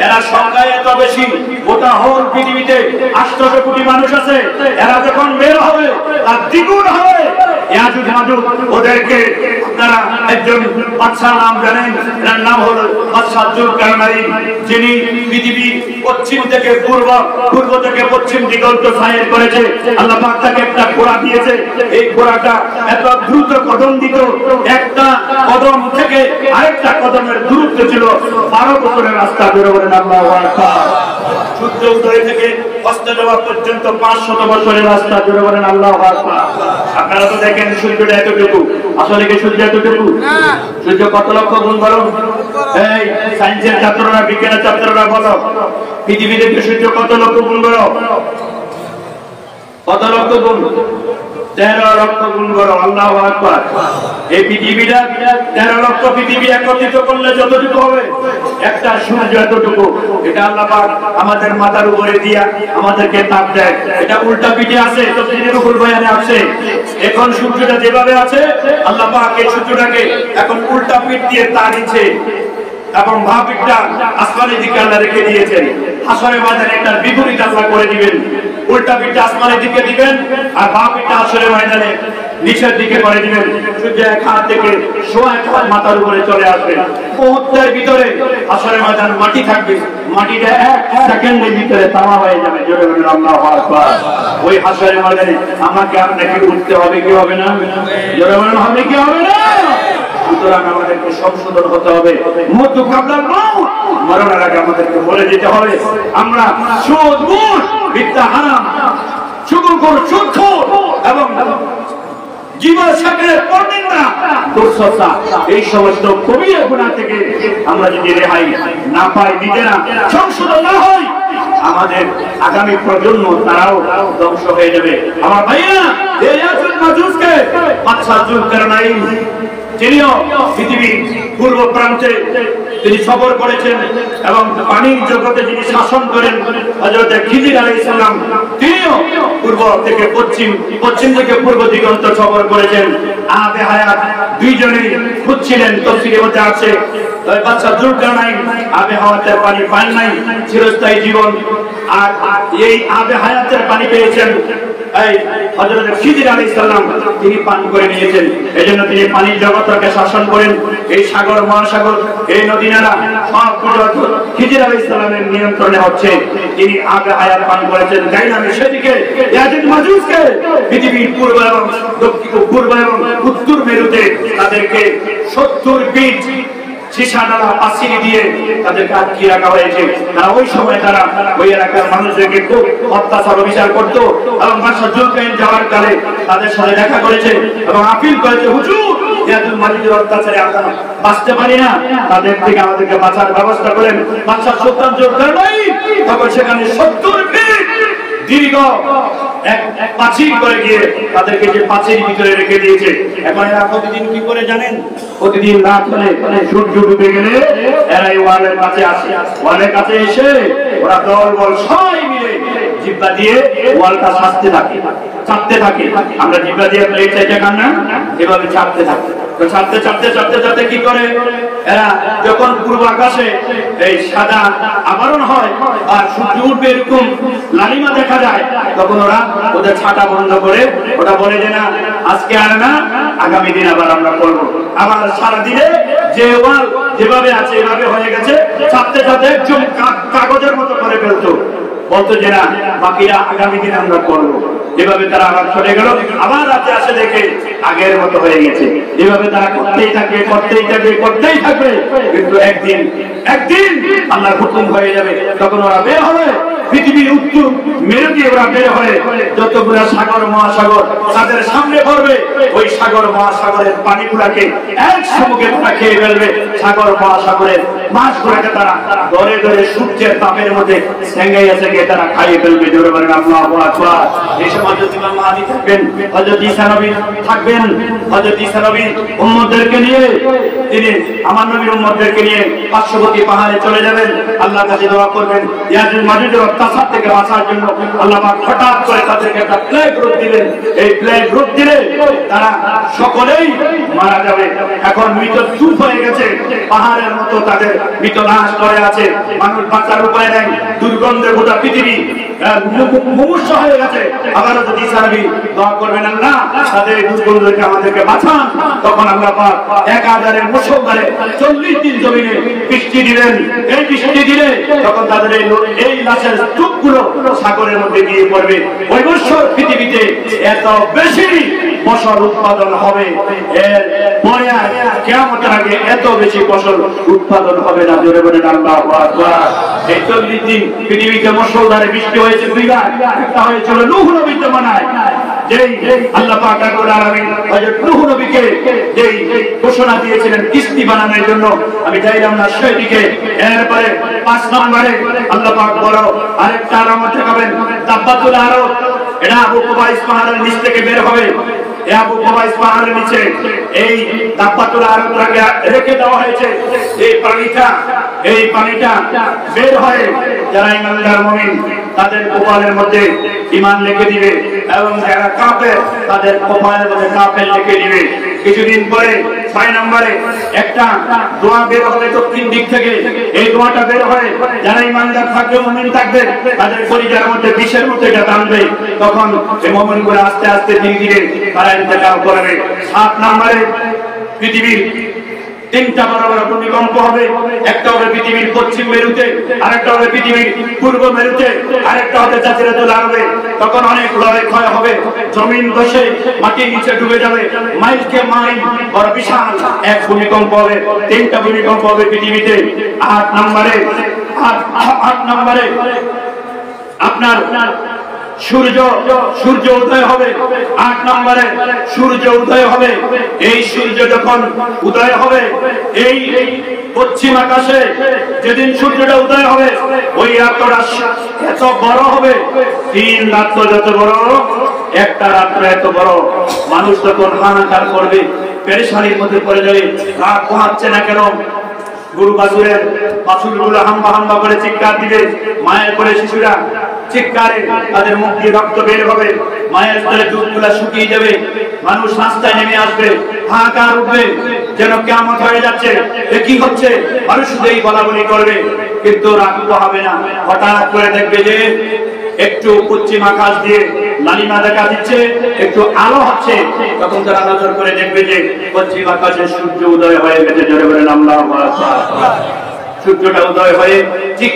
এরা সংখ্যায় এত বেশি, গোটা হোল পৃথিবীতে 800 কোটি মানুষ আছে। এরা যখন বের হবে তার দ্বিগুণ হবে। ইয়াজুজ মাজুজ, ওদেরকে আপনারা একজন বাদশার নাম জানেন, এর নাম হলো বাদশা জুলকারনাইন, যিনি পৃথিবী পশ্চিম থেকে পূর্ব, পূর্ব থেকে পশ্চিম দিগন্ত ছায়ের করেছে। আল্লাহ পাক তাকে একটা ঘোড়া দিয়েছে। এই ঘোড়াটা এত দ্রুত কদম দিত, একটা কদম থেকে আরেকটা কদমের দূরত্ব ছিল 12 বছরের রাস্তা। বের বলেন আল্লাহু আকবার। সূর্য উদয় থেকে অস্ত যাওয়া পর্যন্ত 500 বছরের রাস্তা। বের বলেন আল্লাহু আকবার। আপনারা তো দেখেন সূর্যটা এতটুকু, আসলে কি সূর্য এতটুকু? সূর্য কত লক্ষ গুণ বলো? এই সায়েন্সের ছাত্ররা, বিজ্ঞানের ছাত্ররা বলো, পৃথিবীতে সূর্য কত লক্ষ গুণ বলো? কত লক্ষ গুণ? 13 লক্ষ গুণ বড়। আল্লাহু আকবার। এই পৃথিবীটা 13 লক্ষ পৃথিবী একত্রিত করলে যতটুকু হবে, একটা সূর্য এতটুকু। এটা আল্লাহ পাক আমাদের মাথার উপরে দিয়া আমাদেরকে তাপ দেয়। এটা উল্টা পিঠে আছে, তাফসীরের উপর বয়ানে আছে। এখন সূর্যটা যেভাবে আছে, আল্লাহ পাক এই সূর্যটাকে এখন উল্টা পিঠ দিয়ে তাড়িয়েছে এবং ভাবিটা আসমানের দিকে আল্লাহ রেখে দিয়েছেন। হাসরের ময়দানে এটার বিপরীত আল্লাহ করে দিবেন। উল্টা পিঠটা আসমানের দিকে দিবেন, আর বাম পিঠটা হাসরের ময়দানে নিচের দিকে করে দিবেন। সূর্য এক হাত থেকে সোয়া এক হাত মাথার উপরে চলে আসবে। মুহূর্তের ভিতরে হাসরের ময়দান মাটি থাকবে, মাটিটা 1 সেকেন্ডের ভিতরে তামা হয়ে যাবে। জোরে বলেন আল্লাহু আকবার। ওই হাসরের ময়দানে আমাকে আপনাকে উঠতে হবে কি হবে না? জোরে বলেন হবে কি হবে না? সুতরাং আমাদেরকে সংশোধন হতে হবে। মৃত্যু কাবলার মউত, মরণের আগে আমাদেরকে বলে যেতে হবে আমরা সুদ, ঘুষ, মিথ্যা, হারাম, সুদখোর, সুদখোর এবং জীবন সাগরের পরনিন্দা, দুঃশাসা, এই সমস্ত কবিরা গুনাহ থেকে আমরা যদি রেহাই না পাই, নিজেরা সংশোধন না হই, আমাদের আগামী প্রজন্ম তারাও ধ্বংস হয়ে যাবে। আমার ভাইয়া, এই ইয়াজুজ মাজুজকে বাদশা জুলকারনাইন, যিনিও পৃথিবীর পূর্ব প্রান্তে তিনি সফর করেছেন এবং পানির জগতে যিনি শাসন করেন হযরত খিজির আলাইহিস সালাম, তিনিও পূর্ব থেকে পশ্চিম, পশ্চিম থেকে পূর্ব দিগন্ত সফর করেছেন। আবে হায়াত দুইজনেই খুঁজছিলেন। তাফসীরের মধ্যে আছে বাদশা জুলকারনাইন আবে হায়াতের পানি পান নাই, চিরস্থায়ী জীবন, আর এই আবে হায়াতের পানি পেয়েছেন এই হযরত খিজির আলাইহিস সালাম তিনি পান করে নিয়েছেন। এজন্য তিনি পানির জগৎকে শাসন করেন। এই সাগর মহাসাগর এই নদী নালা সব কিছু খিজির আলাইহিস সালামের নিয়ন্ত্রণে হচ্ছে। তিনি আগে আয়াত পান করেছেন। তাই না সেদিকে ইয়াজিদ মাজুজকে পৃথিবীর পূর্ব এবং দক্ষিণ পূর্ব এবং উত্তর মেরুতে তাদেরকে 70 ফিট সীসাডালা পাঁচিল দিয়ে তাদেরকে আটকে রাখা হয়েছে। তারা ওই সময় তারা ওই এলাকার মানুষদেরকে খুব অত্যাচার অবিচার করতো এবং বাদশা জুলকারনাইন যাওয়ার কালে তাদের সাথে দেখা করেছে এবং আপিল করেছে, হুজুর ইয়াজুজ মাজুজের অত্যাচারে আমরা বাঁচতে পারি না, তাদের থেকে আমাদেরকে বাঁচার ব্যবস্থা করেন। বাদশা সুলতান জুলকারনাইন তখন সেখানে 70 ফিট দীর্ঘ এক পাঁচিল করে গিয়ে তাদেরকে যে পাঁচিল ভিতরে রেখে দিয়েছে। এখন এরা প্রতিদিন কি করে জানেন? প্রতিদিন রাত হলে সূর্য ডুবে গেলে এরা এই ওয়ালের কাছে আসে। ওয়ালের কাছে এসে ওরা দল বল সবাই মিলে জিহ্বা দিয়ে ওয়ালটা চাপতে থাকে। আমরা জিহ্বা দিয়ে প্লেট চাইতে খান না, এভাবে চাপতে থাকে। তো চাপতে কি করে এরা যখন পূর্ব আকাশে এই সাদা আবরণ হয় আর সূর্য উঠবে এরকম লালিমা দেখা যায়, তখন ওরা ওদের ছাতা বন্ধ করে ওটা বলে যে না আজকে আর না, আগামী দিন আবার আমরা করবো। আবার সারাদিনে যে ওয়াল যেভাবে আছে এভাবে হয়ে গেছে, চাপতে একদম কাগজের মতো করে ফেলতো, বলতো যে না বাকিরা আগামী দিন আমরা করবো। এভাবে তারা আবার চলে গেল, আবার রাতে আসে দেখে আগের মতো হয়ে গেছে। এভাবে তারা করতেই থাকবে। কিন্তু একদিন আল্লাহর হুকুম হয়ে যাবে, তখন ওরা বের হবে পৃথিবীর উত্তর মেরু দিয়ে ওরা বের হয়ে যতগুলো সাগর মহাসাগর তাদের সামনে পড়বে, ওই সাগর মহাসাগরের পানিগুলাকে এক সমুখে তারা খেয়ে ফেলবে। সাগর মহাসাগরের মাছগুলাকে তারা ধরে সূর্যের তাপের মধ্যে সেঙ্গাইয়া তারা খাইয়ে ফেলবে। জোরে বলেন আল্লাহু আকবার। এই সময় হযরত ইমাম মাহদী থাকবেন, হযরত ঈসা নবী থাকবেন। হযরত ঈসা নবী উম্মতদেরকে নিয়ে তিনি আমার নবীর উম্মতদেরকে নিয়ে পার্শ্ববর্তী পাহাড়ে চলে যাবেন, আল্লাহর কাছে দোয়া করবেন ইয়াজুজ মাজুজের অত্যাচার থেকে বাঁচার জন্য। আল্লাহ পাক হঠাৎ করে তাদেরকে একটা প্লেগ রোগ দিলেন। এই প্লেগ রোগ দিলে তারা সকলেই মারা যাবে। এখন মৃত স্তূপ হয়ে গেছে, পাহাড়ের মতো তাদের মৃত লাশ পড়ে আছে, মানুষ বাঁচার উপায় নেই, দুর্গন্ধে গোটা পৃথিবী মুমূর্ষু হয়ে গেছে। আবারও যদি ঈসা নবী দোয়া করবেন আল্লাহ তাদের দুর্গন্ধ থেকে আমাদেরকে বাঁচান, তখন আল্লাহ পাক 1000 মুসলমানে 40 দিন জমিনে বৃষ্টি দিলেন। এই বৃষ্টি দিলে তখন তাদের এই লাশের স্তূপগুলো সাগরের মধ্যে গিয়ে পড়বে। ওই বছর পৃথিবীতে এত বেশি ফসল উৎপাদন হবে, এর পরে কিয়ামতের আগে এত বেশি ফসল উৎপাদন হবে না। জোরে বলেন আল্লাহু আকবার। এই 40 দিন পৃথিবীতে মুষলধারে বৃষ্টি হয়েছে দুইবার। একটা হয়েছিল নূহ নবীর জমানায়, যেই আল্লাহ পাক রব্বুল আলামিন হযরত নূহ নবীকে যেই ঘোষণা দিয়েছিলেন কিস্তি বানানোর জন্য, আমি চাইলাম না সেদিকে। এরপরে 5 নম্বরে আল্লাহ পাক বড় আরেকটা আলামত দেখাবেন, দাব্বাতুল আরব। এটা আবু কুবাইস পাহাড়ের নিচ থেকে বের হবে। এই আবু কুবাইস পাহাড়ের নিচে এই দাব্বাতুল আরবটাকে রেখে দেওয়া হয়েছে। এই পানিটা বের হয়ে যারা ইমানদার মুমিন তাদের কপালের মধ্যে ঈমান লিখে দিবে, এবং যারা কাফের তাদের কপালের মধ্যে কাফের লিখে দিবে। কিছুদিন পরে 6 নম্বরে একটা দোয়া বের হবে দক্ষিণ দিক থেকে। এই দোয়াটা বের হয়, যারা ইমানদার থাকবে মুমিন থাকবে তাদের কলিজার মধ্যে বিষের মতো এটা টানবে। তখন এই মুমিনগুলো আস্তে আস্তে ধীরে ধীরে তারা ইন্তেকাল করবে। 7 নম্বরে পৃথিবীর 3টা বড় বড় ভূমিকম্প হবে। একটা হবে পৃথিবীর পশ্চিম মেরুতে, আরেকটা হবে পৃথিবীর পূর্ব মেরুতে, আরেকটা হবে জাজিরাতুল আরবে। তখন অনেক ক্ষয় হবে, জমিন ধসে মাটির নিচে ডুবে যাবে, মাইলকে মাইল বড় বিশাল এক ভূমিকম্প হবে। 3টা ভূমিকম্প হবে পৃথিবীতে। 8 নম্বরে আপনার সূর্য উদয় হবে। 8 নম্বরে সূর্য উদয় হবে। এই সূর্য যখন উদয় হবে, এই পশ্চিম আকাশে যেদিন সূর্যটা উদয় হবে ওই রাতটা এত বড় হবে, 3 রাত্র যত বড়, একটা রাত্র এত বড়। মানুষ তখন হাহাকার করবে, পেরেশানির মধ্যে পড়ে যাবে। রাত পোহাচ্ছে না কেন? গরু বাছুরগুলো হাম্বা করে চিৎকার দিবে। মায়ের করে শিশুরা চিৎকারে তাদের মুখ দিয়ে রক্ত বের হবে, মায়ের স্তরে দুধগুলা শুকিয়ে যাবে, মানুষ রাস্তায় নেমে আসবে, হাহাকার উঠবে, যেন কিয়ামত হয়ে যাচ্ছে, এ কি হচ্ছে? মানুষ শুধু এই বলাবলি করবে, কিন্তু রাগ হবে না। হঠাৎ করে দেখবে যে একটু পশ্চিম আকাশ দিয়ে লালিমা দেখা দিচ্ছে, একটু আলো হচ্ছে, তখন তারা নজর করে দেখবে যে পশ্চিম আকাশে সূর্য উদয় হয়ে গেছে। জোরে বলেন আল্লাহু আকবার। সূর্যটা উদয় হয়ে ঠিক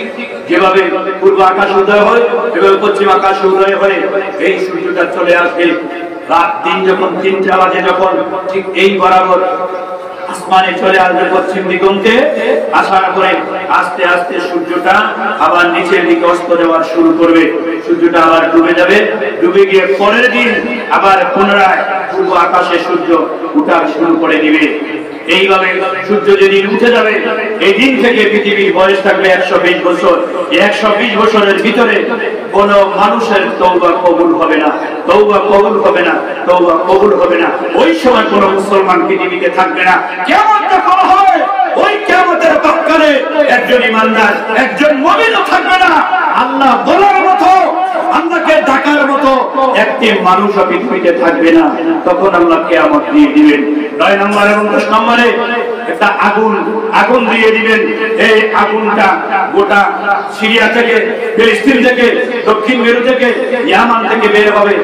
যেভাবে পূর্ব আকাশ উদয় হয়, এভাবে পশ্চিম আকাশ উদয় হয়ে এই সূর্যটা চলে আসবে। রাত দিন যখন 3টা বাজে, যখন ঠিক এই বরাবর আসমানে চলে আসবে পশ্চিম দিগন্তে, আসার পরে আস্তে আস্তে সূর্যটা আবার নিচের দিকে অস্ত যাওয়া শুরু করবে। সূর্যটা আবার ডুবে যাবে, ডুবে গিয়ে পরের দিন আবার পুনরায় পূর্ব আকাশে সূর্য উঠা শুরু করে দিবে। এইভাবে সূর্য যেদিন উঠে যাবে, এই দিন থেকে পৃথিবীর বয়স থাকবে 120 বছর। 120 বছরের ভিতরে কোন মানুষের তওবা কবুল হবে না, তওবা কবুল হবে না, তওবা কবুল হবে না। ওই সময় কোন মুসলমান পৃথিবীতে থাকবে না। কিয়ামত যখন হবে, ওই কিয়ামতের প্রাক্কালে একজন ইমানদার, একজন মুমিনও থাকবে না। আল্লাহ বলার মতো, আল্লাহকে ডাকার মতো একটি মানুষও পৃথিবীতে থাকবে না। তখন আল্লাহ কিয়ামত দিয়ে দিবেন। 9 নম্বর এবং 10 নম্বরে একটা আগুন দিয়ে দিবেন। এই আগুনটা গোটা সিরিয়া থেকে, ফিলিস্তিন থেকে, দক্ষিণ মেরু থেকে, ইয়ামান থেকে বের হয়ে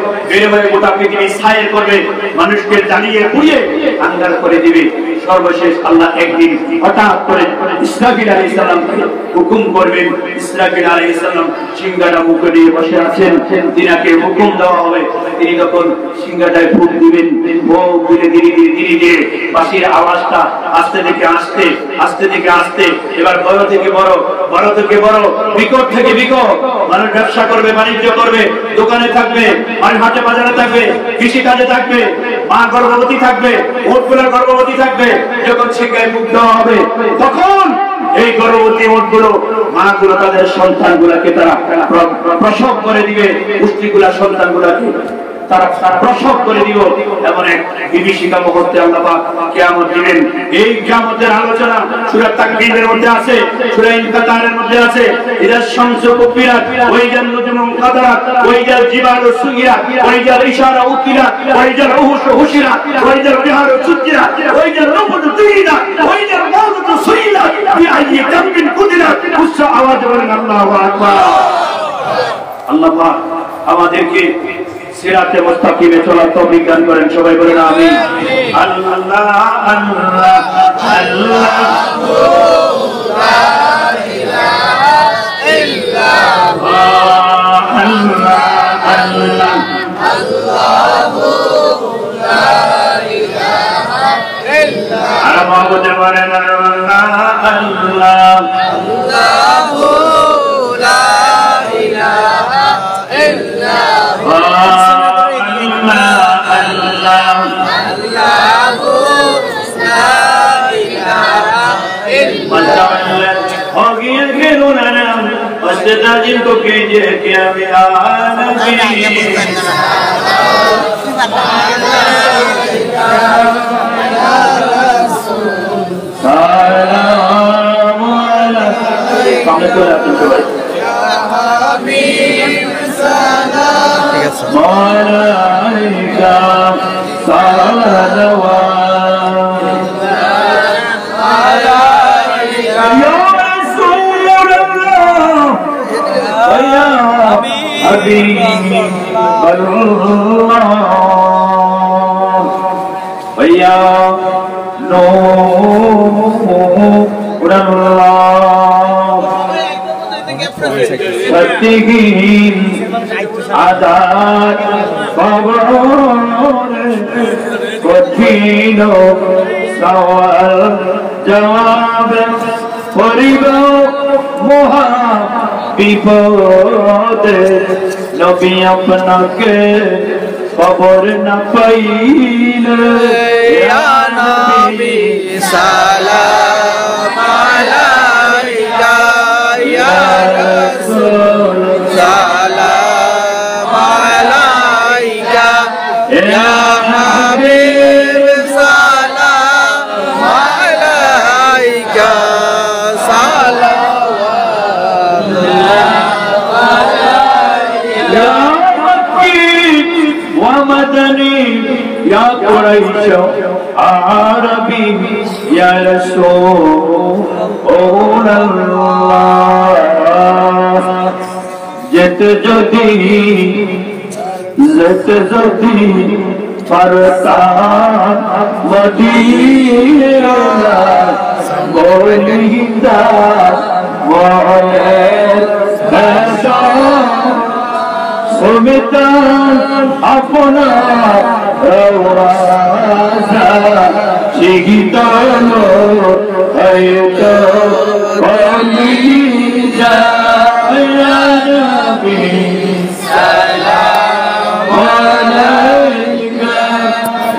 গোটা পৃথিবী ছাই করবে, মানুষকে জ্বালিয়ে পুড়িয়ে আন্ধার করে দিবে। সর্বশেষ আল্লাহ একদিন হঠাৎ করে ইসরাফিল আলাইহিস সালামকে হুকুম করবেন। ইসরাফিল আলাইহিস সালাম সিংহাটা মুখে নিয়ে বসে আছেন, তিনাকে হুকুম দেওয়া হবে। তিনি তখন সিংহাটায় ফুঁক দিবেন। ফুঁক দিলে ধীরে ধীরে বাঁশির আওয়াজটা আস্তে থেকে আস্তে, আস্তে থেকে আস্তে, এবার বড় থেকে বড়, বড় থেকে বড়, বিকট থেকে বিকট। মানুষ ব্যবসা করবে, বাণিজ্য করবে, দোকানে থাকবে, মানুষ হাটে বাজারে থাকবে, কৃষি কাজে থাকবে, মা গর্ভবতী থাকবে, উটগুলো গর্ভবতী থাকবে। যখন সিংহায় ফুঁক দেওয়া হবে, তখন এই গর্ভবতী উটগুলো, মাগুলো তাদের সন্তানগুলোকে তারা প্রসব করে দিবে। পুষ্টিগুলা সন্তানগুলোকে তারা প্রসব করে দিব। এমন এক বিভীষিকা মুহূর্তে আল্লাহ পাক কিয়ামত দিবেন। এই কিয়ামতের আলোচনা সূরা তাকবীরের মধ্যে আছে, সূরা ইনফিতারের মধ্যে আছে। ইদা শামসু কুবিরাত, ওয়া ইদা নুজুমু কাদারাত, ওয়া ইদা জিবালু সুয়িরাত, ওয়া ইদা ইশারা উতিরাত, ওয়া ইদা রুহুশু হুশিরাত, ওয়া ইদা বিহারু সুজিরাত, ওয়া ইদা রুহুশু তুইরাত, ওয়া ইদা মাউতু সুইলাত, বিআইয়ি দামবিন কুদিরাত। উচ্চ আওয়াজে বলেন আল্লাহু আকবার। আল্লাহ পাক আমাদেরকে সিরাতে মুস্তাকিমে চলার তৌফিক দান করেন। সবাই বলেন আমিন। আল্লাহ আল্লাহ আল্লাহ লা ইলাহা ইল্লাল্লাহ, আল্লাহ আল্লাহ আল্লাহু লা ইলাহা ইল্লাল্লাহ। আর মাহবুবে বলেন আল্লাহ আল্লাহ আল্লাহু লা ইলাহা ইল্লাল্লাহ। जिनको कीजिए क्या भैया नो सत्यहीन आजाद कठिन सवाल जवाब करिब महा বিপদে নবী আপনাকে খবর না পাইলে ইয়া নবী সালাম আলাইকা ইয়া রাসূল সালাম আলাইকা ইয়া হাবিব সালাম আলাইকা সালাম ومدني يا قريش عربي يا رسول الله যেতে যদি পারতাম মদিনা গোবিন্দা সুমিতান আপনার শিগিতন হয়তো কলিজা ইয়া নবী সালাম আলাইকা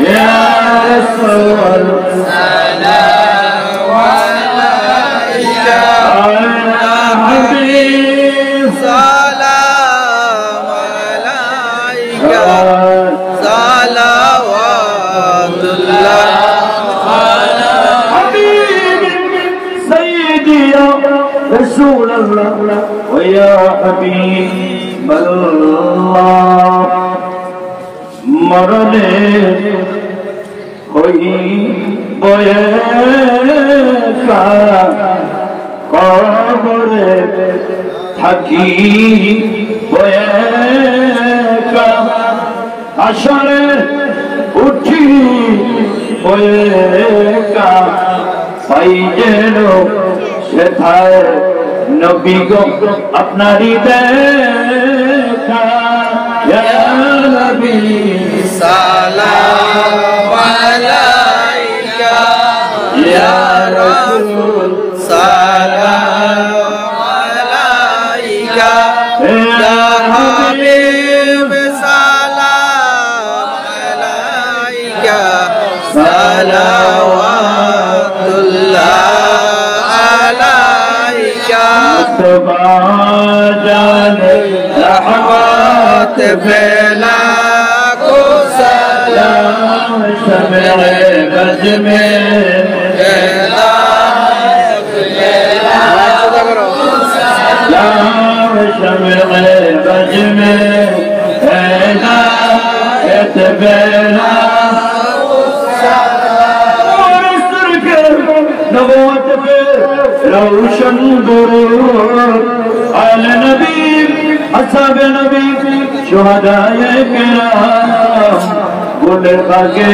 ইয়া রাসূল সালাম আলাইকা ইয়া হাবিব সালাম আলাইকা সালাওয়াতুল্লাহ رسول الله ويا حبيب الله مرنے کوئی بوئے کا قبر تھکی بوئے کا حشر اٹھی بوئے کا পাইজেনো সেথায় নবী গো আপনারই দেখা ইয়া নবী সালাম আলাইকা ইয়া রাসূল সালাম আলাইকা ইয়া হাবিব সালাম আলাইকা সালাওয়াতুল্লাহ जाने रहमत फैला को सलाम शमे गज में फैला सलाम शमे गज में फैला फैला नबूवत पे रोशन दुरूद आले नबी असहाबे नबी शुहदाए किराम गुल बागे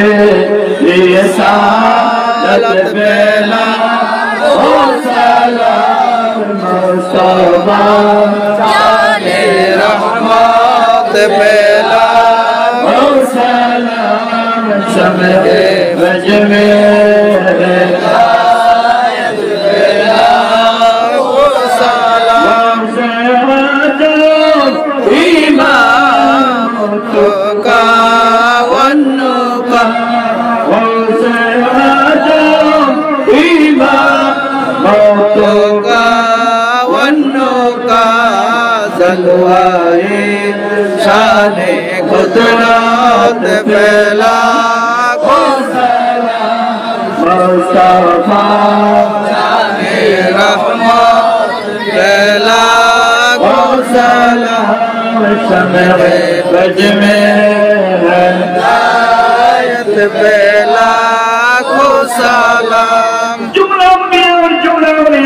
ये सालत बेला ओ सलाम मुस्तफा जाने रहमत बेला ओ सलाम शमे गज में जलवाए शाने कुदरत फैला को सलाम मुस्तफा जाने रहमत फैला को सलाम शमे गज में हिदायत फैला को सलाम जुमला में और जुमला में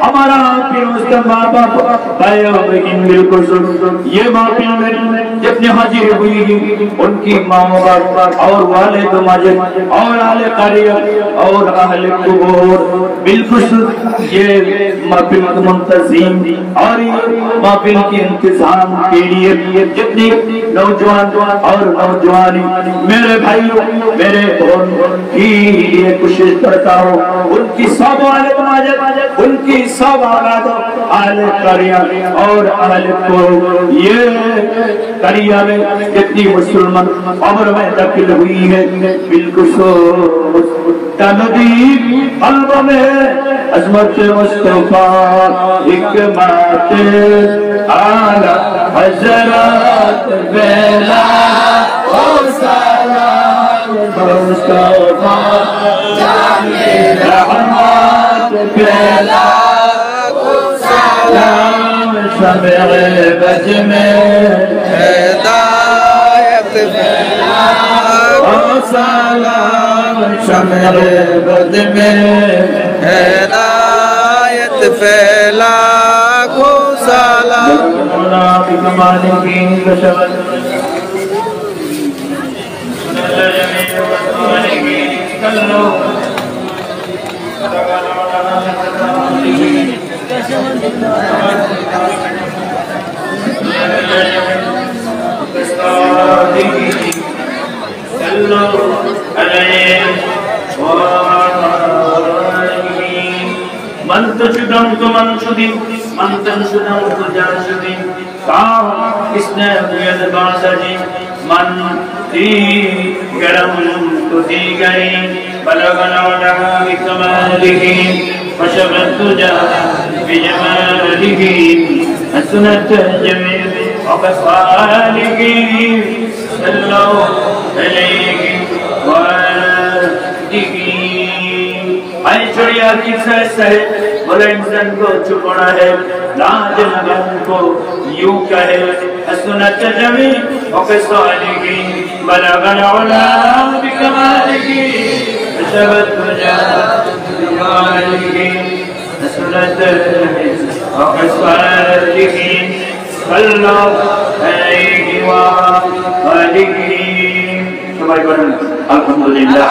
हमारा फिर माँ बाप भाई बहन बिल्कुल ये महफिल में जितने हाजिर हुई उनकी माँ बाप और वाले तो माजिद और आले कारिया और अहले कुबूर बिल्कुल ये महफिल मुंतज़िम और ये महफिल के इंतजाम के लिए जितने नौजवान और नौजवानी मेरे भाइयों मेरे बहन की ये कोशिश करता हूँ उनकी सब वाले तो माजिद उनकी सब औलाद आले करिया और आले को ये करिया में कितनी मुसलमान कब्र में दाखिल हुई है बिल्कुल तनदीब कल्ब में अज़मत मुस्तफा हिकमत आला हज़रत बेला ओ सलाम मुस्तफा जाने रहमत बेला शमे गज में हिदायत फैला ओ सलाम शमे गज में हिदायत फैला को सलाम من تشدم تو منشدی من تنشدم تو جانشدی کام کسنے بیاد باسجی من تی گرم تو تی گئی بلغنا ولغا بکمالہ فشبت جا بجمالہ حسنت جمیل وقصالہ صلی اللہ علیہ وآلہ आई छोड़िया किसे सहे बोले इंसान को छुपाना है लाज लगन को यूं कहे सुनत जमी ओके सालिगी बलगन औला बिकमालिगी शबत तुझा बिकमालिगी सुनत जमी ओके सालिगी अल्लाह अलैहि वालिगी सबाई बरन अल्हम्दुलिल्लाह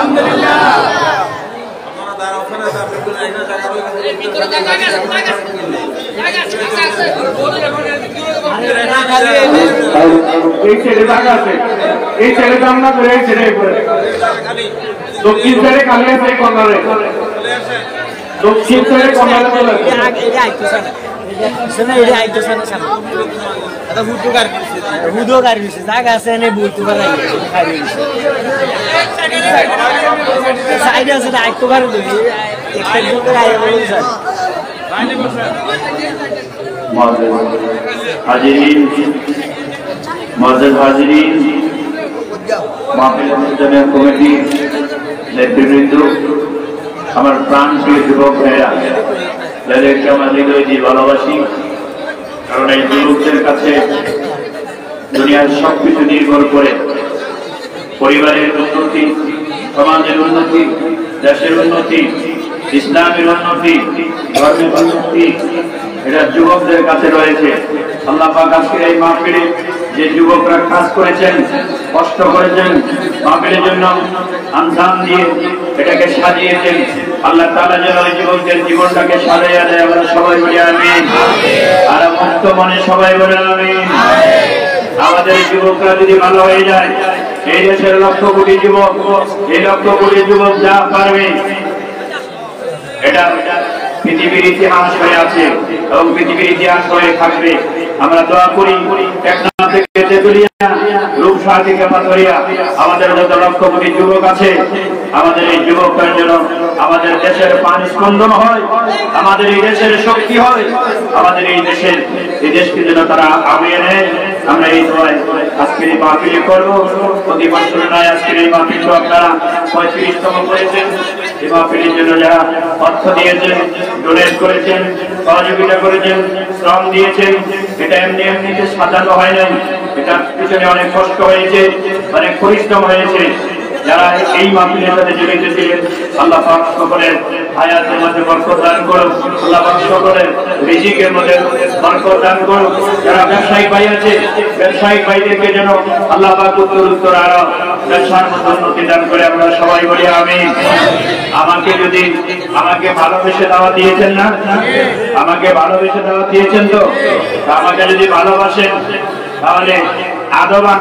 দক্ষিণ সাইডে কালে আছে কর্নারে দক্ষিণ সাইডে কর্নারে চলে sana ini aja sana sana ada hudu kar bisa jaga sana butuh kar lagi saya ada sana aku kar tu ekta butuh kaya boleh sir hadirin mahfil jamiah komiti নেতৃবৃন্দ আমার প্রাণপ্রিয় যুবক ভাইরা যাদেরকে আমরা হৃদয় দিয়ে ভালোবাসি কারণ এই যুবকদের কাছে দুনিয়ার সবকিছু নির্ভর করে পরিবারের উন্নতি সমাজের উন্নতি দেশের উন্নতি ইসলামের উন্নতি ধর্মের উন্নতি এটা যুবকদের কাছে রয়েছে আল্লাহ পাক আজকের এই মাহফিলে যে যুবকরা কাজ করেছেন কষ্ট করেছেন মাহফিলের জন্য আঞ্জাম দিয়ে এটাকে সাজিয়েছেন আল্লাহ তাআলা যেন ওই যুবকদের জীবনটাকে সাজিয়ে দেয় আমরা সবাই বলি আমিন আর মুক্ত মনে সবাই বলি আমিন আমাদের যুবকরা যদি ভালো হয়ে যায় এই দেশের লক্ষ কোটি যুবক এই লক্ষ কোটি যুবক যা পারবে এটা পৃথিবীর ইতিহাস হয়ে আছে এবং পৃথিবীর ইতিহাস হয়ে থাকবে আমরা দোয়া করি টেকনাফ থেকে তেতুলিয়া রূপসা থেকে পাথরিয়া আমাদের যত লক্ষ কোটি যুবক আছে আমাদের এই যুবকদের জন্য আমাদের দেশের প্রাণ স্পন্দন হয় আমাদের এই দেশের শক্তি হয় আমাদের এই দেশকে যেন তারা আগিয়ে নেয় আমরা এই দোয়ায় আজকের এই মাহফিল করব প্রতি বছর নয় আজকের এই মাহফিল আপনারা 35তম করেছেন এই মাহফিলের জন্য যারা অর্থ দিয়েছেন ডোনেট করেছেন সহযোগিতা করেছেন শ্রম দিয়েছেন এটা এমনিতে সাজানো হয় নাই এটা পিছনে অনেক কষ্ট হয়েছে অনেক পরিশ্রম হয়েছে যারা এই মাহফিলের সাথে জড়িত ছিলেন আল্লাহ পাক সকলের হায়াতের মধ্যে বরকত দান করুন আল্লাহ পাক সকলের রিজিকের মধ্যে বরকত দান করুন যারা ব্যবসায়িক ভাই আছে ব্যবসায়িক ভাইদেরকে যেন আল্লাহ পাক উত্তর আরো ব্যবসার মধ্যে উন্নতি দান করে আমরা সবাই বলি আমিন আমাকে ভালোবেসে দাওয়াত দিয়েছেন না আমাকে ভালোবেসে দাওয়াত দিয়েছেন তো আমাকে যদি ভালোবাসেন তাহলে আদবান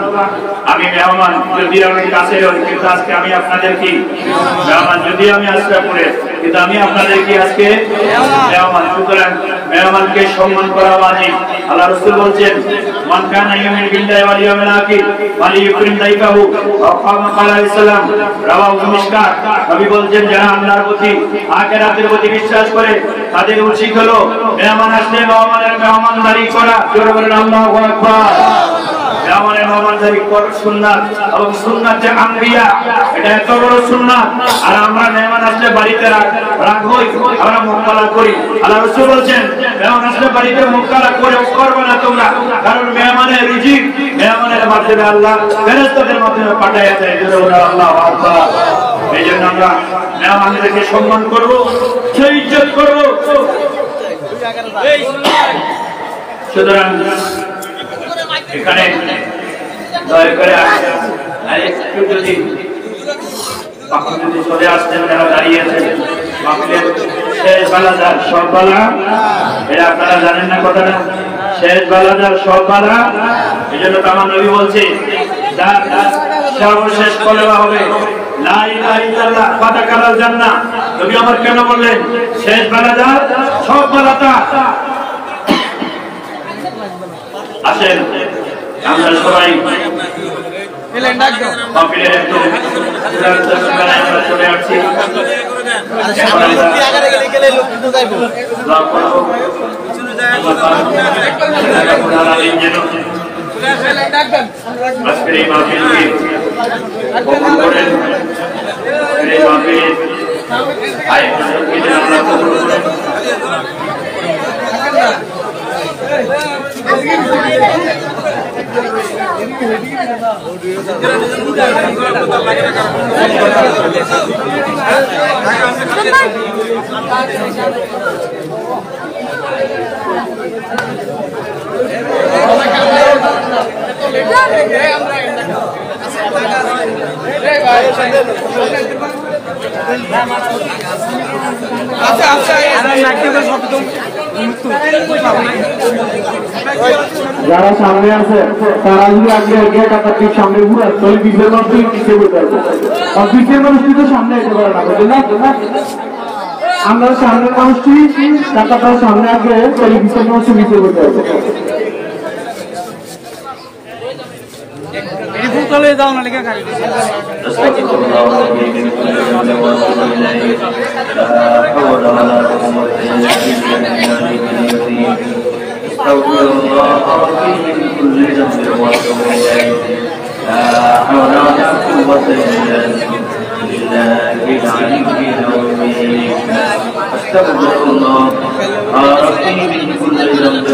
আমি মেহমান যদি আমি কাছে হই কিন্তু আজকে আমি আপনাদের কি মেহমান যদি আমি আজকে পড়ে কিন্তু আমি আপনাদের কি আজকে মেহমান সুতরাং মেহমানকে সম্মান করা ওয়াজিব আল্লাহ রাসূল বলেন মান কানা ইয়ামিন বিল্লাহি ওয়াল ইয়াউমিল আখির ফালিয়ুকরিম দাইফাহু ওয়া কামা আলাইহিস সালাম রাওয়াহু মিশকাত নবী বলেন যারা আল্লাহর প্রতি আখিরাতের প্রতি বিশ্বাস করে তাদের উচিত হলো মেহমান আসলে মেহমানের মেহমানদারি করা জোরে বলেন আল্লাহু আকবার মেহমানের মেহমানদারি করা সুন্নাত এবং সুন্নাত যে আম্বিয়া এটা এত বড় সুন্নাত আর আমরা মেহমান আসলে বাড়িতে রাখবই আমরা মুক্কালা করি আল্লাহ রাসূল বলেন মেহমান আসলে বাড়িতে মুক্কালা করে করবে না তোমরা কারণ মেহমানের রিজিক মেহমানের মাধ্যমে আল্লাহ ফেরেশতাদের মাধ্যমে পাঠায় দেয় জোরে বলেন আল্লাহু আকবার এইজন্য আমরা মেহমানদেরকে সম্মান করব সেই ইজ্জত করব সুতরাং এখানে দয়া করে একটু যদি আপনি যদি চলে আসতেন, যারা দাঁড়িয়ে আছেন মাহফিলের শেষ বেলা যার সব বেলা, এটা আপনারা জানেন না কথাটা, শেষ বেলা যার সব বেলা। এই জন্য তো আমার নবী বলছে যার সর্বশেষ কলেমা হবে লা ইলাহা ইল্লাল্লাহ ফাতাকালাল জান্নাহ। নবী আমার কেন বললেন শেষ বেলা যার সব বেলাটা। আসেন আমরা সবাই মাহফিলের একদম আমরা চলে আসছি। আজকের এই মাহফিলকে কবুল করেন, এই মাহফিল আয়োজনকে যেন আমরা কবুল করেন। যারা সামনে আছে তারা যদি আগে এগিয়ে কাতারটির সামনে ঘুরে তাহলে পিছের মানুষ পিছিয়ে বলতে পারবো, আর পিছের মানুষটি তো সামনে যেতে পারে না, বুঝলেন না? আমরা সামনের মানুষটি কাতারটার সামনে আগে তাহলে পিছের মানুষটি পিছিয়ে বলতে পারবো। যাও না লেখা খাই استغفر الله ربي من كل ذنب واتوب اليه لا حول ولا قوه الا بالله العلي العظيم استغفر الله ربي من كل ذنب